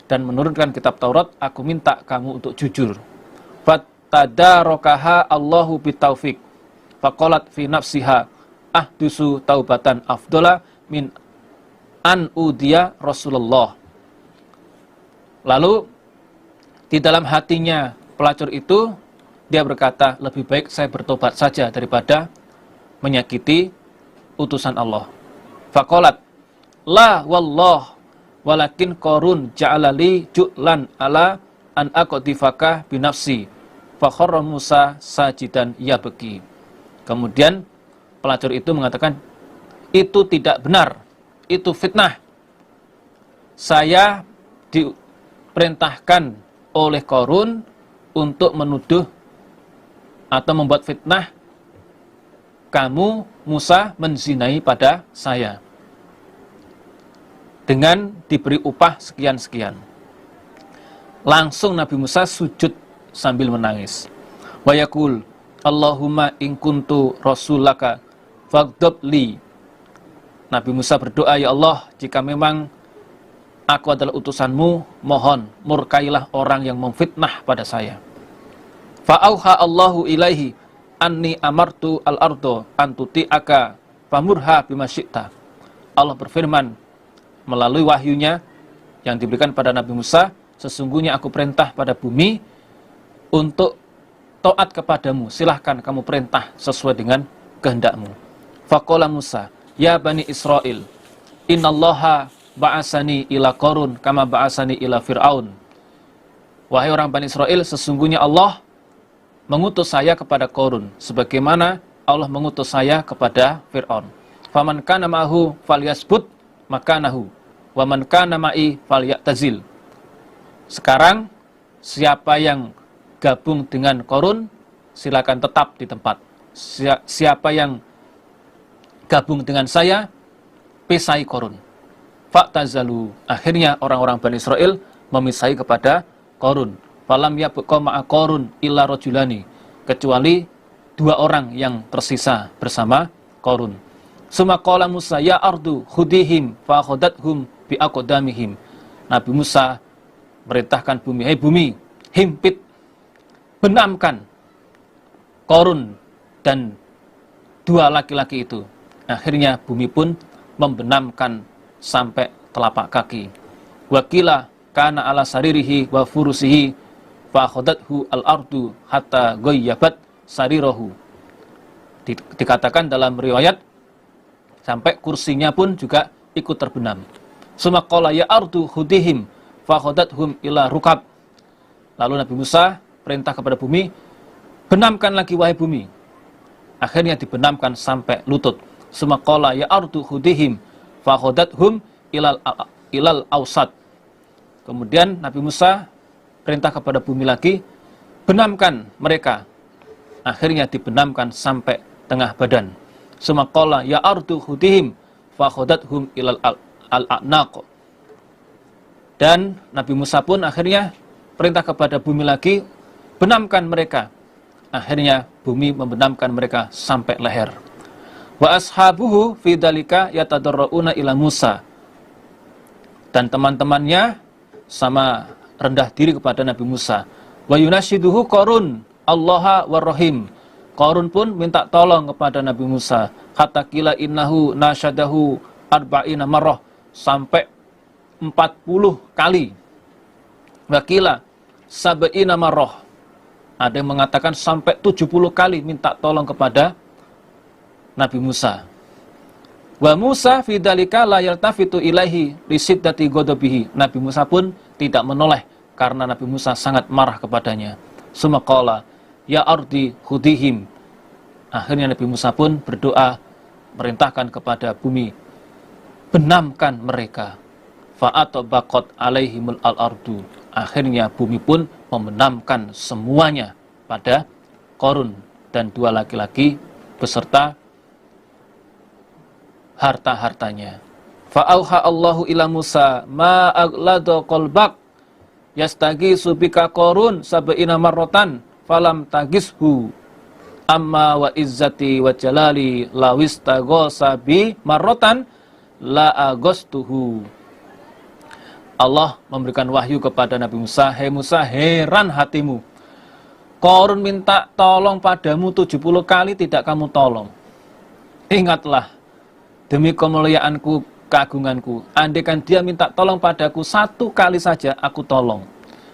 dan menurunkan kitab Taurat, aku minta kamu untuk jujur. Fatadarokaha Allahu bitaufiq. Faqalat fi nafsiha ahdusu taubatan afdola min an udiya Rasulullah. Lalu di dalam hatinya pelacur itu, dia berkata, lebih baik saya bertobat saja daripada menyakiti utusan Allah. Faqalat la wallah walakin Qarun ja'alali ju'lan ala an aqdifaka binafsi. Fakharra Musa sajidan yabki. Kemudian pelacur itu mengatakan, itu tidak benar, itu fitnah. Saya diperintahkan oleh Qarun untuk menuduh atau membuat fitnah kamu Musa menzinai pada saya dengan diberi upah sekian-sekian. Langsung Nabi Musa sujud sambil menangis. Wa yaqul Allahumma in kuntu rasulaka faghdab li. Nabi Musa berdoa, ya Allah, jika memang aku adalah utusanmu, mohon murkailah orang yang memfitnah pada saya. Fa'auha Allahu ilaihi anni amartu al-ardo antuti'aka famurha bima syi'ta. Allah berfirman melalui wahyunya yang diberikan pada Nabi Musa, sesungguhnya aku perintah pada bumi untuk taat kepadamu, silahkan kamu perintah sesuai dengan kehendakmu. Faqala Musa, ya Bani Israel, innallaha ba'asani ila Qarun kama ba'asani ila Fir'aun. Wahai orang Bani Israel, sesungguhnya Allah mengutus saya kepada Qarun sebagaimana Allah mengutus saya kepada Fir'aun. Faman kana ma'hu falyasbut makanahu wa man kana ma'i falyatazil. Sekarang siapa yang gabung dengan Qarun silakan tetap di tempat. Siapa yang gabung dengan saya pisai Qarun. Fa'tazalu. Akhirnya orang-orang Bani Israel memisai kepada Qarun. Falam yabqa ma'a Qarun illa rajulani, kecuali dua orang yang tersisa bersama Qarun. Suma qala Musa ya ardu khudihim fa khadathum bi aqdamihim. Nabi Musa merintahkan bumi, hei bumi, himpit, benamkan Qarun dan dua laki-laki itu. Akhirnya bumi pun membenamkan sampai telapak kaki. Wakila kana ala saririhi wa furusihi fa akhadathu al-ardu hatta ghayyabat sarirahu. Dikatakan dalam riwayat sampai kursinya pun juga ikut terbenam. Summa qala ya ardu hudihim fa akhadathum ila rukab. Lalu Nabi Musa perintah kepada bumi, benamkan lagi wahai bumi. Akhirnya dibenamkan sampai lutut. Summa qala ya ardu hudihim fa akhadathum ilal ausat. Kemudian Nabi Musa perintah kepada bumi lagi, benamkan mereka. Akhirnya dibenamkan sampai tengah badan. Summa qala ya ardu hudihim fa akhadathum ilal al-a'naq. Dan Nabi Musa pun akhirnya perintah kepada bumi lagi, benamkan mereka. Akhirnya bumi membenamkan mereka sampai leher. Wa ashabuhu fi dzalika yatadarrauna ila Musa. Dan teman-temannya sama rendah diri kepada Nabi Musa. Wa yunashiduhu Qarun Allaha warrahim. Qarun pun minta tolong kepada Nabi Musa. Hatta qila innahu nasyadahu arba'ina marrah, sampai 40 kali. Wakila sab'ina marrah. Ada yang mengatakan sampai 70 kali minta tolong kepada Nabi Musa. Wa Musa fi dzalika la yaltafitu ilaihi li siddati ghadabihi. Nabi Musa pun tidak menoleh karena Nabi Musa sangat marah kepadanya. Summa qala ya ardi hudihim. Akhirnya Nabi Musa pun berdoa merintahkan kepada bumi, benamkan mereka. Fa'atabaqat alaihimul al-ardu. Akhirnya bumi pun membenamkan semuanya pada Qarun dan dua laki-laki beserta harta-hartanya. Fa'auha Allahu ila Musa ma aghlada qalbak yastaghisu bika Qarun sab'ina marratan falam tagishu amma wa izzati wa jalali lawistaghosa bi marratan la agostuhu. Allah memberikan wahyu kepada Nabi Musa, "Hei Musa, heran hatimu. Qarun minta tolong padamu 70 kali tidak kamu tolong. Ingatlah, demi kemuliaanku, keagunganku, andaikan dia minta tolong padaku 1 kali saja, aku tolong.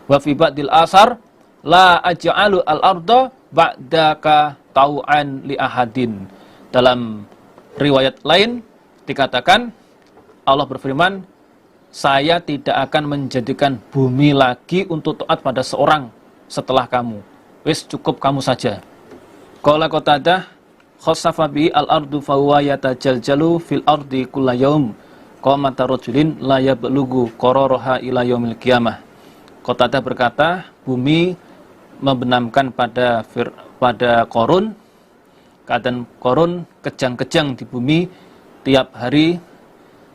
Wa fi ba'dil asar la aj'alu al-arda ba'daka tau'an li ahadin." Dalam riwayat lain dikatakan Allah berfirman, saya tidak akan menjadikan bumi lagi untuk taat pada seorang setelah kamu. Wis cukup kamu saja. Qala Qatadah khassafa bi al-ardu fa huwa yatajaljalu fil ardi kulla yaum qamata rajulin la yablughu qararaha ila yaumil qiyamah. Qatadah berkata, bumi membenamkan pada Qarun. Keadaan Qarun kejang-kejang di bumi tiap hari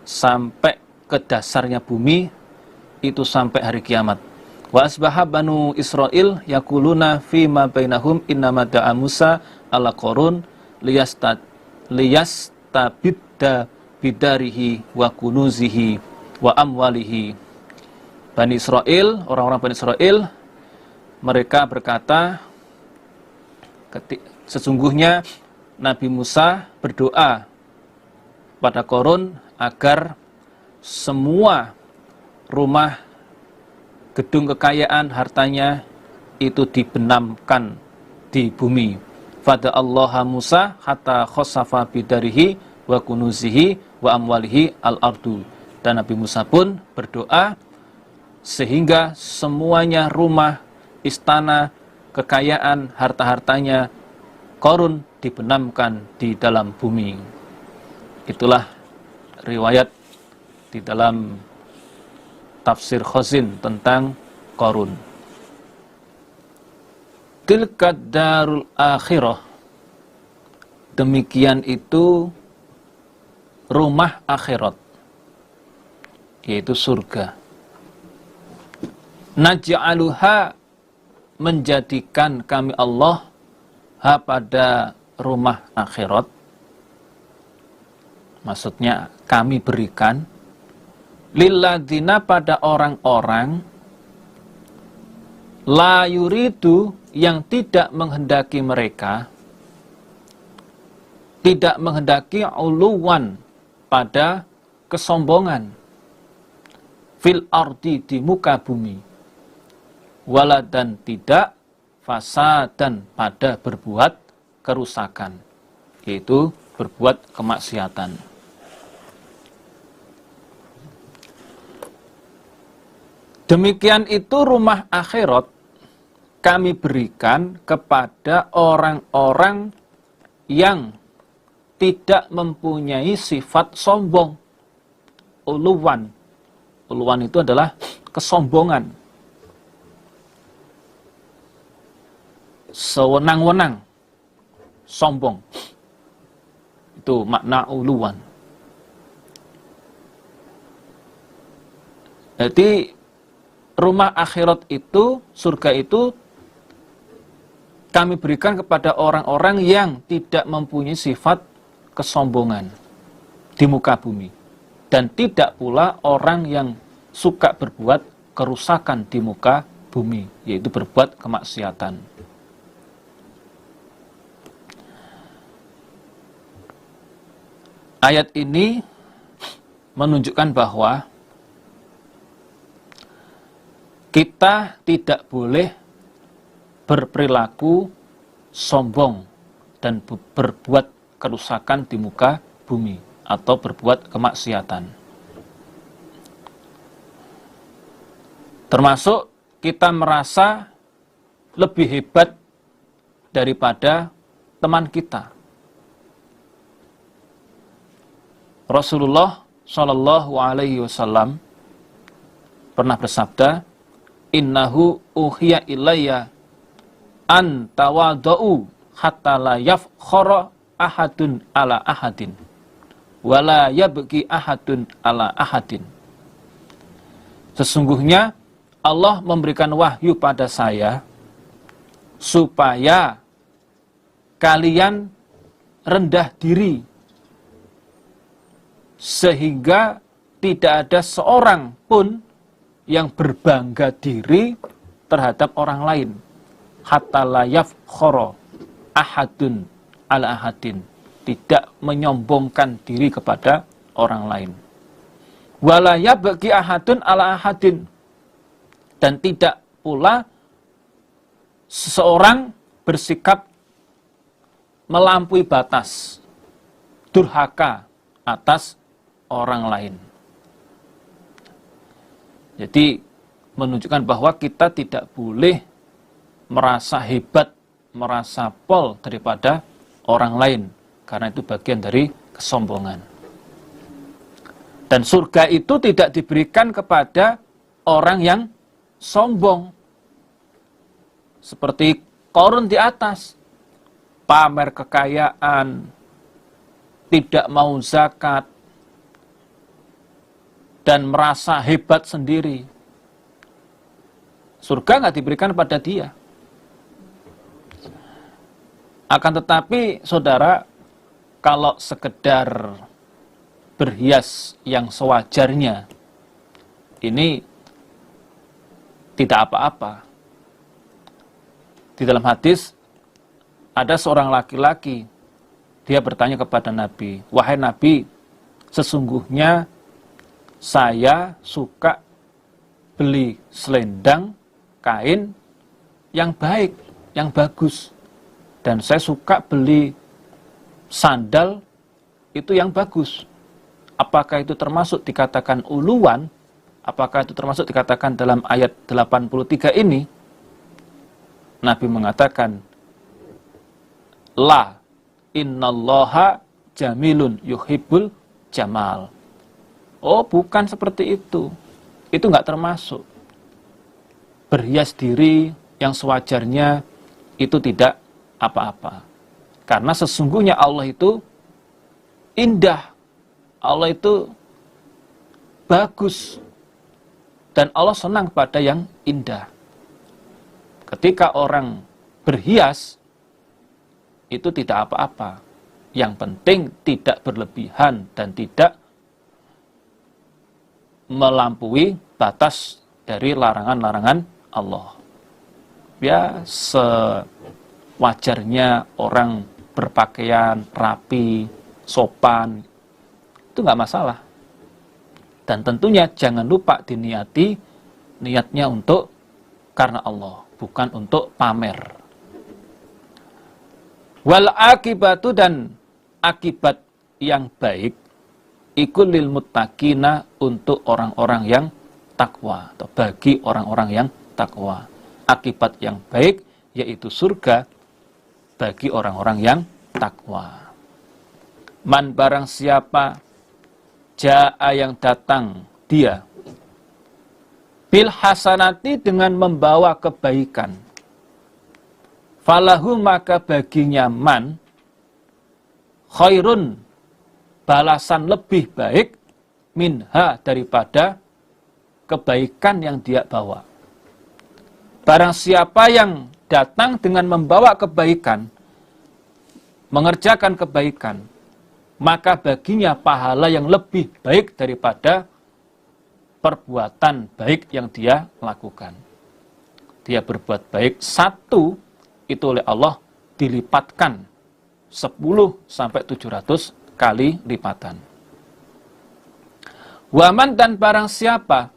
sampai ke dasarnya bumi, itu sampai hari kiamat. Wa asbaha banu Israil yaquluna fi ma bainahum innama da'a Musa ala Qarun liyastabidda bidarihi wa kunuzihi wa amwalihi. Bani Israil, orang-orang Bani Israil, mereka berkata, sesungguhnya Nabi Musa berdoa pada Qarun agar semua rumah, gedung kekayaan, hartanya itu dibenamkan di bumi. Fada Allah Musa hatta khossafa bidarihi wa kunuzihi wa amwalihi al-ardu. Dan Nabi Musa pun berdoa sehingga semuanya rumah, istana, kekayaan, harta-hartanya Qarun dibenamkan di dalam bumi. Itulah riwayat di dalam tafsir Khazin tentang Qarun. Tilka darul akhirah. Demikian itu rumah akhirat, yaitu surga. Naj'aluha, menjadikan kami Allah ha pada rumah akhirat. Maksudnya kami berikan lilladzina, pada orang-orang la yuridu, yang tidak menghendaki mereka, tidak menghendaki uluwan, pada kesombongan, fil ardi di muka bumi, wala dan tidak fasadan pada berbuat kerusakan, yaitu berbuat kemaksiatan. Demikian itu rumah akhirat kami berikan kepada orang-orang yang tidak mempunyai sifat sombong. Uluwan. Uluwan itu adalah kesombongan. Sewenang-wenang. Sombong. Itu makna uluwan. Jadi rumah akhirat itu, surga itu kami berikan kepada orang-orang yang tidak mempunyai sifat kesombongan di muka bumi. Dan tidak pula orang yang suka berbuat kerusakan di muka bumi, yaitu berbuat kemaksiatan. Ayat ini menunjukkan bahwa kita tidak boleh berperilaku sombong dan berbuat kerusakan di muka bumi atau berbuat kemaksiatan. Termasuk kita merasa lebih hebat daripada teman kita. Rasulullah Shallallahu Alaihi Wasallam pernah bersabda, "Innahu uhiya ilayya an tawadhu hatta la yafkhara ahadun ala ahadin wala yabqi ahadun ala ahadin." Sesungguhnya Allah memberikan wahyu pada saya supaya kalian rendah diri sehingga tidak ada seorang pun yang berbangga diri terhadap orang lain. Hatta la yafkhara ahadun ala ahadin, tidak menyombongkan diri kepada orang lain. Wala yabqi ahadun ala ahadin, dan tidak pula seseorang bersikap melampaui batas, durhaka atas orang lain. Jadi menunjukkan bahwa kita tidak boleh merasa hebat, merasa pol daripada orang lain, karena itu bagian dari kesombongan. Dan surga itu tidak diberikan kepada orang yang sombong. Seperti Qarun di atas, pamer kekayaan, tidak mau zakat, dan merasa hebat sendiri. Surga nggak diberikan pada dia. Akan tetapi, saudara, kalau sekedar berhias yang sewajarnya, ini tidak apa-apa. Di dalam hadis, ada seorang laki-laki, dia bertanya kepada Nabi, "Wahai Nabi, sesungguhnya saya suka beli selendang kain yang baik, yang bagus. Dan saya suka beli sandal itu yang bagus. Apakah itu termasuk dikatakan uluwan? Apakah itu termasuk dikatakan dalam ayat 83 ini?" Nabi mengatakan, "La, innallaha jamilun yuhibbul jamal." Oh, bukan seperti itu. Itu nggak termasuk. Berhias diri yang sewajarnya itu tidak apa-apa. Karena sesungguhnya Allah itu indah. Allah itu bagus. Dan Allah senang pada yang indah. Ketika orang berhias, itu tidak apa-apa. Yang penting tidak berlebihan dan tidak melampaui batas dari larangan-larangan Allah. Ya, sewajarnya orang berpakaian rapi, sopan, itu nggak masalah. Dan tentunya jangan lupa diniati niatnya untuk karena Allah, bukan untuk pamer. Wal akibatu, dan akibat yang baik iku lil muttaqina, untuk orang-orang yang takwa atau bagi orang-orang yang takwa. Akibat yang baik yaitu surga bagi orang-orang yang takwa. Man, barang siapa jaa, yang datang dia bil hasanati, dengan membawa kebaikan, falahu, maka baginya man khairun, balasan lebih baik, minha, daripada kebaikan yang dia bawa. Barang siapa yang datang dengan membawa kebaikan, mengerjakan kebaikan, maka baginya pahala yang lebih baik daripada perbuatan baik yang dia lakukan. Dia berbuat baik satu, itu oleh Allah dilipatkan 10 sampai 700 kali lipatan. Waman, dan barang siapa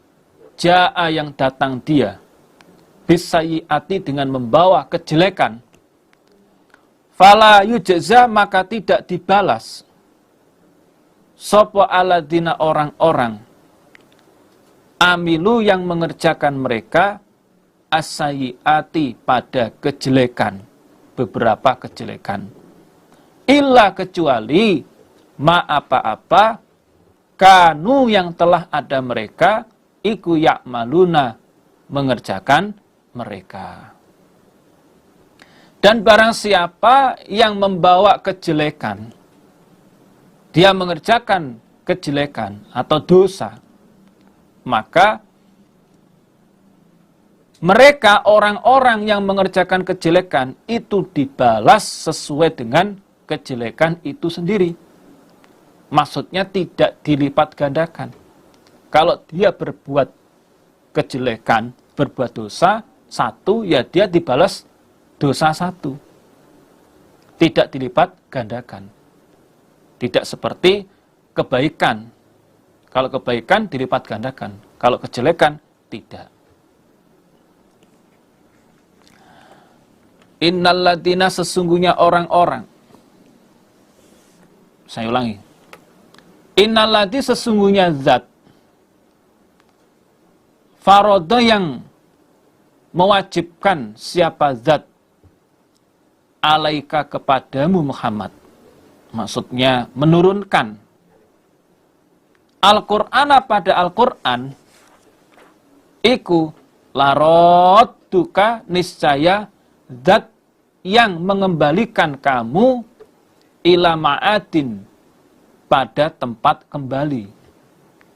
jaa, yang datang dia bisayiati, dengan membawa kejelekan, fala yujza, maka tidak dibalas sopo aladina, orang-orang amilu, yang mengerjakan mereka asayiati, pada kejelekan, beberapa kejelekan, illa, kecuali ma, apa-apa, kanu, yang telah ada mereka, iku ya'maluna, mengerjakan mereka. Dan barang siapa yang membawa kejelekan, dia mengerjakan kejelekan atau dosa, maka mereka, orang-orang yang mengerjakan kejelekan, itu dibalas sesuai dengan kejelekan itu sendiri. Maksudnya tidak dilipat gandakan. Kalau dia berbuat kejelekan, berbuat dosa satu, ya dia dibalas dosa satu. Tidak dilipat gandakan. Tidak seperti kebaikan. Kalau kebaikan dilipat gandakan. Kalau kejelekan tidak. Innalladzina, sesungguhnya orang-orang. Saya ulangi. Innalladzi, sesungguhnya zat. Farodo, yang mewajibkan, siapa zat, alaika, kepadamu Muhammad. Maksudnya menurunkan Al-Qur'an, pada Al-Qur'an, iku laroduka, niscaya zat yang mengembalikan kamu ila ma'adin, pada tempat kembali.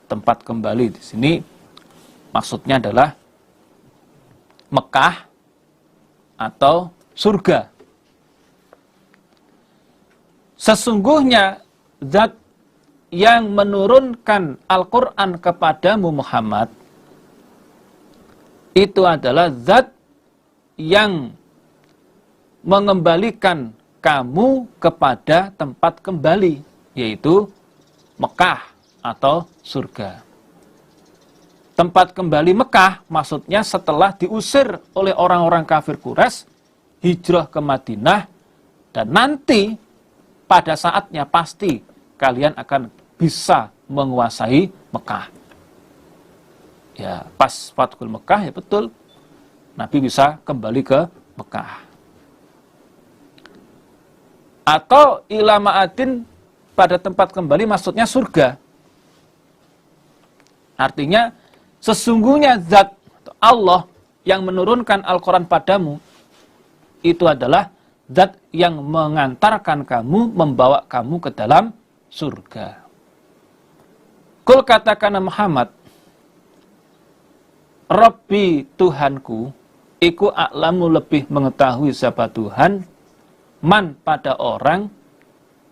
Tempat kembali di sini maksudnya adalah Mekah atau surga. Sesungguhnya zat yang menurunkan Al-Qur'an kepadamu Muhammad, itu adalah zat yang mengembalikan kamu kepada tempat kembali, yaitu Mekah atau surga. Tempat kembali Mekah maksudnya setelah diusir oleh orang-orang kafir Quraisy, hijrah ke Madinah, dan nanti pada saatnya pasti kalian akan bisa menguasai Mekah. Ya, pas Fathul Mekah, ya betul, Nabi bisa kembali ke Mekah. Atau ila ma'adin, pada tempat kembali maksudnya surga. Artinya sesungguhnya zat Allah yang menurunkan Al-Quran padamu, itu adalah zat yang mengantarkan kamu, membawa kamu ke dalam surga. Kul, katakan Muhammad, Rabbi, Tuhanku, iku a'lamu, lebih mengetahui siapa Tuhan, man, pada orang,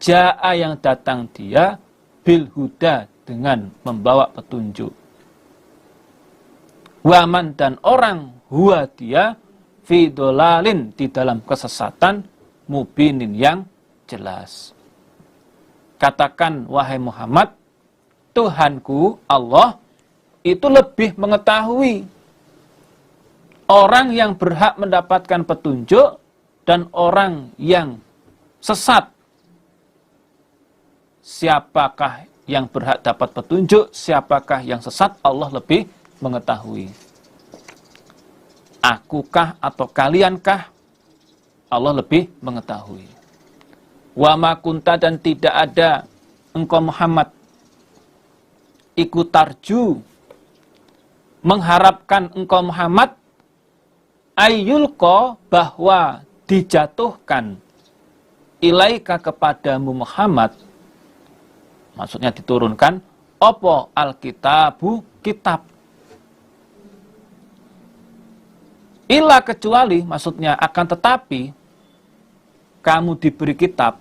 ja'a, yang datang dia, bil huda, dengan membawa petunjuk. Waman, dan orang, huwa, dia, fi dolalin, di dalam kesesatan, mubinin, yang jelas. Katakan, wahai Muhammad, Tuhanku, Allah, itu lebih mengetahui orang yang berhak mendapatkan petunjuk dan orang yang sesat. Siapakah yang berhak dapat petunjuk, siapakah yang sesat, Allah lebih mengetahui. Akukah atau kaliankah, Allah lebih mengetahui. Wa ma kunta, dan tidak ada engkau Muhammad iku tarju, mengharapkan engkau Muhammad ayyulqa, bahwa dijatuhkan ilaika kepadamu Muhammad, maksudnya diturunkan opo alkitabu, kitab. Ila, kecuali, maksudnya akan tetapi kamu diberi kitab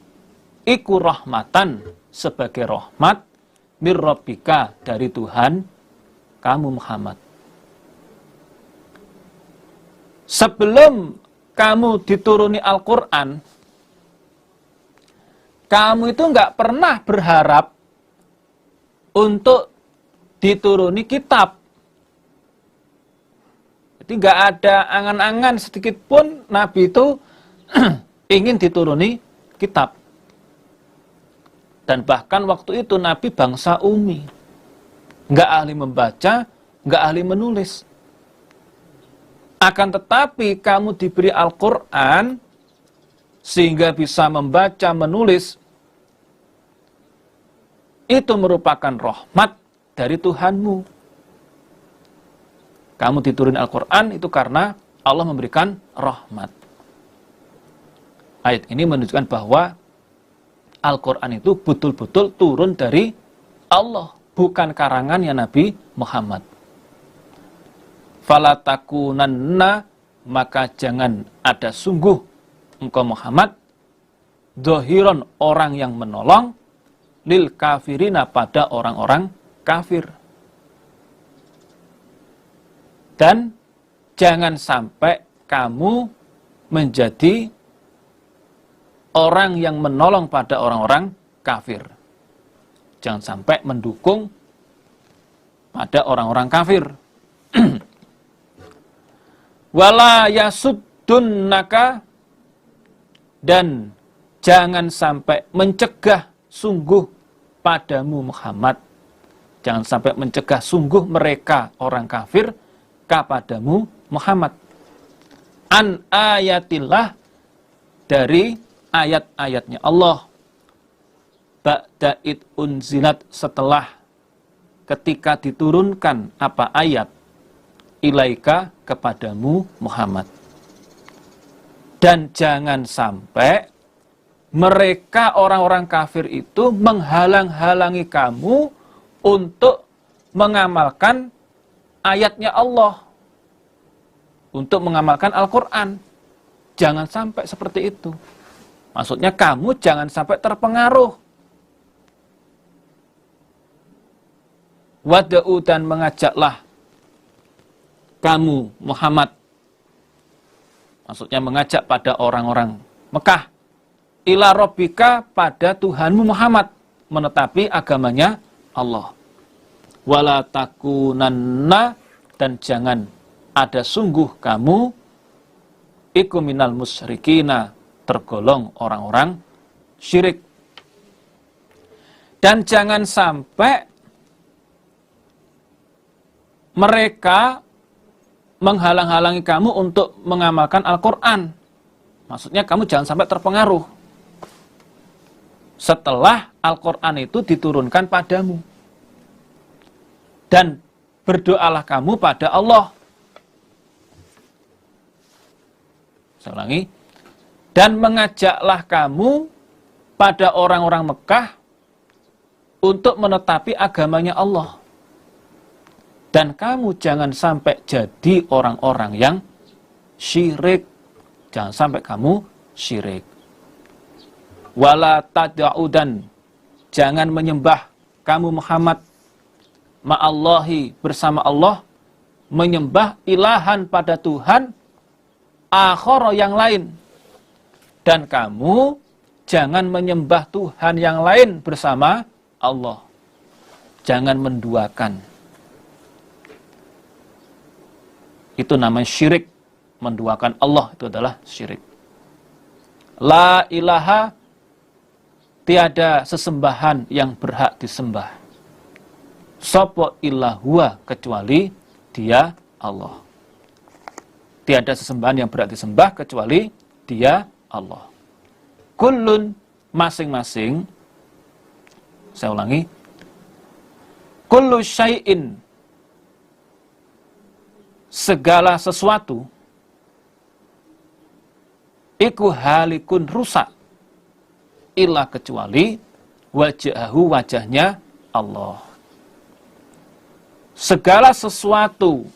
iku rahmatan, sebagai rahmat mir rabbika, dari Tuhan kamu Muhammad. Sebelum kamu dituruni Al-Quran, kamu itu nggak pernah berharap untuk dituruni kitab. Jadi nggak ada angan-angan sedikit pun Nabi itu ingin dituruni kitab. Dan bahkan waktu itu Nabi bangsa ummi, nggak ahli membaca, nggak ahli menulis. Akan tetapi kamu diberi Al-Quran sehingga bisa membaca, menulis. Itu merupakan rahmat dari Tuhanmu. Kamu dituruni Al-Quran itu karena Allah memberikan rahmat. Ayat ini menunjukkan bahwa Al-Quran itu betul-betul turun dari Allah, bukan karangannya Nabi Muhammad. Fala takunanna, maka jangan ada sungguh engkau Muhammad dhahiran, orang yang menolong, lil kafirina, pada orang-orang kafir. Dan jangan sampai kamu menjadi orang yang menolong pada orang-orang kafir. Jangan sampai mendukung pada orang-orang kafir. Wala yasuddunaka, dan jangan sampai mencegah sungguh padamu Muhammad. Jangan sampai mencegah sungguh mereka orang kafir kepadamu Muhammad. An ayatillah, dari ayat-ayatnya Allah. Ba'da'id unzilat, setelah ketika diturunkan apa ayat, ilaika, kepadamu Muhammad. Dan jangan sampai mereka orang-orang kafir itu menghalang-halangi kamu untuk mengamalkan ayatnya Allah, untuk mengamalkan Al-Quran. Jangan sampai seperti itu. Maksudnya kamu jangan sampai terpengaruh. Wada'u, dan mengajaklah kamu Muhammad, maksudnya mengajak pada orang-orang Mekah, ila rabbika, pada Tuhanmu Muhammad, menetapi agamanya Allah. Wala takunanna, dan jangan ada sungguh kamu iku minal musyrikina, tergolong orang-orang syirik. Dan jangan sampai mereka menghalang-halangi kamu untuk mengamalkan Al-Quran. Maksudnya kamu jangan sampai terpengaruh setelah Al-Quran itu diturunkan padamu. Dan berdoalah kamu pada Allah. Saya ulangi. Dan mengajaklah kamu pada orang-orang Mekah untuk menetapi agamanya Allah. Dan kamu jangan sampai jadi orang-orang yang syirik. Jangan sampai kamu syirik. Wala tad'u, dan jangan menyembah kamu Muhammad ma'allahi, bersama Allah, menyembah ilahan pada Tuhan akhara, yang lain. Dan kamu jangan menyembah Tuhan yang lain bersama Allah. Jangan menduakan. Itu namanya syirik. Menduakan Allah itu adalah syirik. La ilaha, tiada sesembahan yang berhak disembah. Sapa illahua, kecuali dia Allah. Tiada sesembahan yang berhak disembah kecuali dia Allah. Kullun, masing-masing. Saya ulangi. Kullu syai'in, segala sesuatu, iku halikun, rusak, illa, kecuali wajahu, wajahnya Allah. Segala sesuatu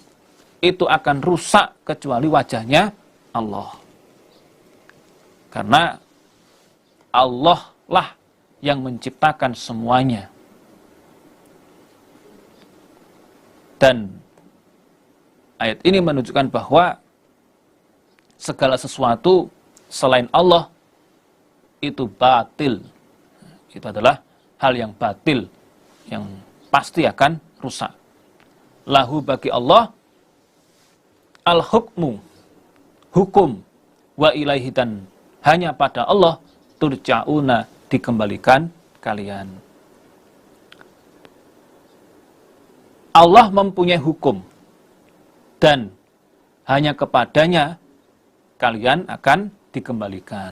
itu akan rusak kecuali wajahnya Allah. Karena Allah lah yang menciptakan semuanya. Dan ayat ini menunjukkan bahwa segala sesuatu selain Allah itu batil. Itu adalah hal yang batil, yang pasti akan rusak. Lahu, bagi Allah, al-hukmu, hukum, wa ilaihi, dan hanya pada Allah turja'una, dikembalikan kalian. Allah mempunyai hukum, dan hanya kepadanya kalian akan dikembalikan.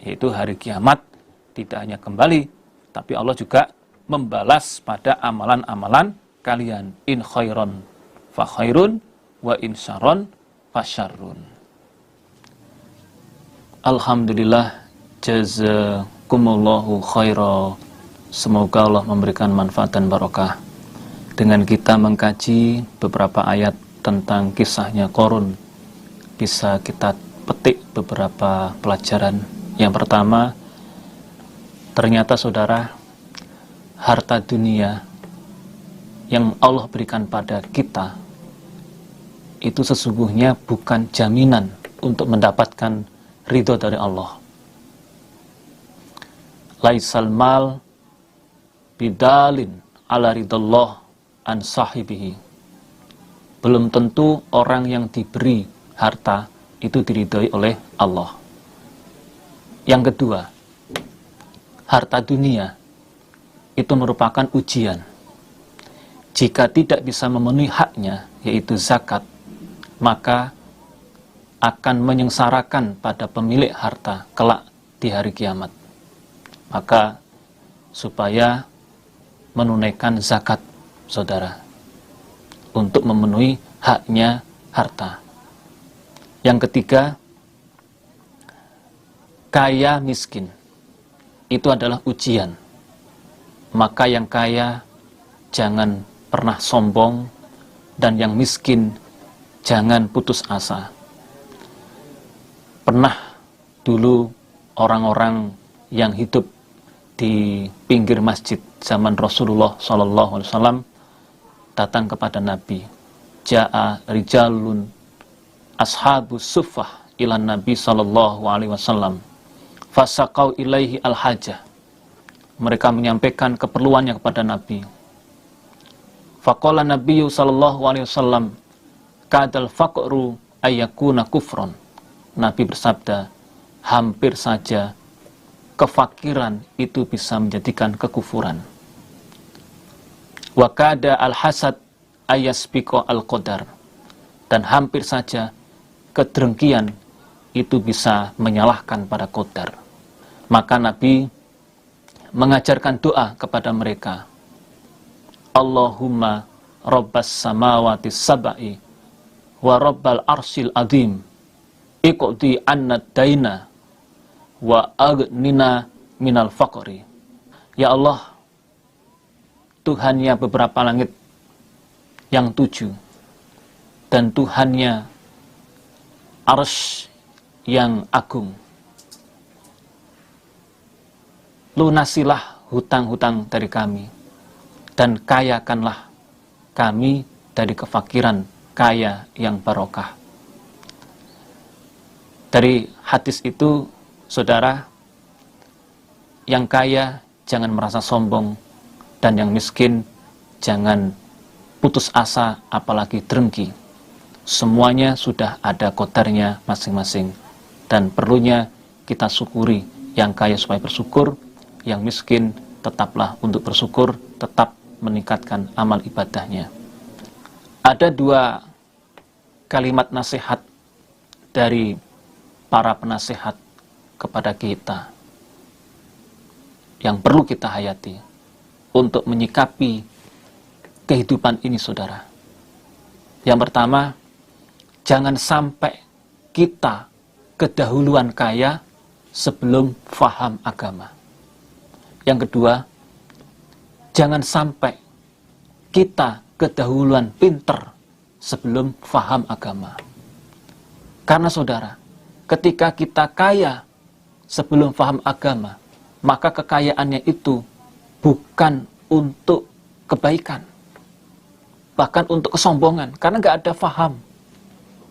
Yaitu hari kiamat, tidak hanya kembali, tapi Allah juga membalas pada amalan-amalan kalian. In khairon fa khairun, wa in syarron fa syarrun. Alhamdulillah, jazakumullahu khaira. Semoga Allah memberikan manfaat dan barokah dengan kita mengkaji beberapa ayat tentang kisahnya Qarun. Bisa kita petik beberapa pelajaran. Yang pertama, ternyata saudara, harta dunia yang Allah berikan pada kita itu sesungguhnya bukan jaminan untuk mendapatkan ridho dari Allah. Laisal mal bidalin ala ridallah an sahibihi. Belum tentu orang yang diberi harta itu diridhoi oleh Allah. Yang kedua, harta dunia itu merupakan ujian. Jika tidak bisa memenuhi haknya, yaitu zakat, maka akan menyengsarakan pada pemilik harta kelak di hari kiamat. Maka supaya menunaikan zakat, saudara, untuk memenuhi haknya harta. Yang ketiga, kaya miskin itu adalah ujian. Maka yang kaya jangan pernah sombong, dan yang miskin jangan putus asa. Pernah dulu orang-orang yang hidup di pinggir masjid zaman Rasulullah SAW datang kepada Nabi. Ja'a rijalun ashabus suffah ilan Nabi SAW fasaqau ilaihi al-hajah. Mereka menyampaikan keperluannya kepada Nabi. Faqala Nabi SAW kadal faqru ayyakuna kufron. Nabi bersabda, hampir saja kefakiran itu bisa menjadikan kekufuran. Wa kada al-hasad ayasbiqo al-qadar. Dan hampir saja kedengkian itu bisa menyalahkan pada qadar. Maka Nabi mengajarkan doa kepada mereka. Allahumma rabbas samawati sab'i wa rabbal arsyil azim iqdi anna daina wa aghnina minal faqri. Ya Allah, Tuhannya beberapa langit yang 7 dan Tuhannya arsy yang agung, lunasilah hutang-hutang dari kami dan kayakanlah kami dari kefakiran kaya yang barokah. Dari hadis itu, saudara, yang kaya jangan merasa sombong, dan yang miskin jangan putus asa, apalagi drengki. Semuanya sudah ada qadarnya masing-masing. Dan perlunya kita syukuri, yang kaya supaya bersyukur, yang miskin tetaplah untuk bersyukur, tetap meningkatkan amal ibadahnya. Ada dua kalimat nasihat dari para penasehat kepada kita yang perlu kita hayati untuk menyikapi kehidupan ini, saudara. Yang pertama, jangan sampai kita kedahuluan kaya sebelum faham agama. Yang kedua, jangan sampai kita kedahuluan pinter sebelum faham agama. Karena saudara, ketika kita kaya sebelum faham agama, maka kekayaannya itu bukan untuk kebaikan, bahkan untuk kesombongan, karena nggak ada faham,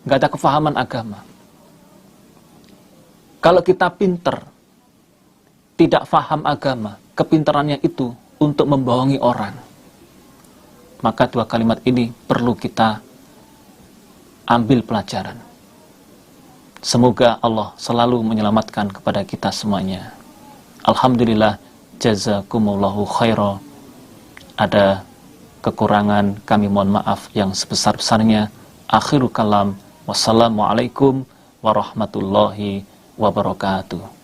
nggak ada kefahaman agama. Kalau kita pinter, tidak faham agama, kepintarannya itu untuk membohongi orang, maka dua kalimat ini perlu kita ambil pelajaran. Semoga Allah selalu menyelamatkan kepada kita semuanya. Alhamdulillah, jazakumullahu khairan. Ada kekurangan, kami mohon maaf yang sebesar-besarnya. Akhirul kalam, wassalamualaikum warahmatullahi wabarakatuh.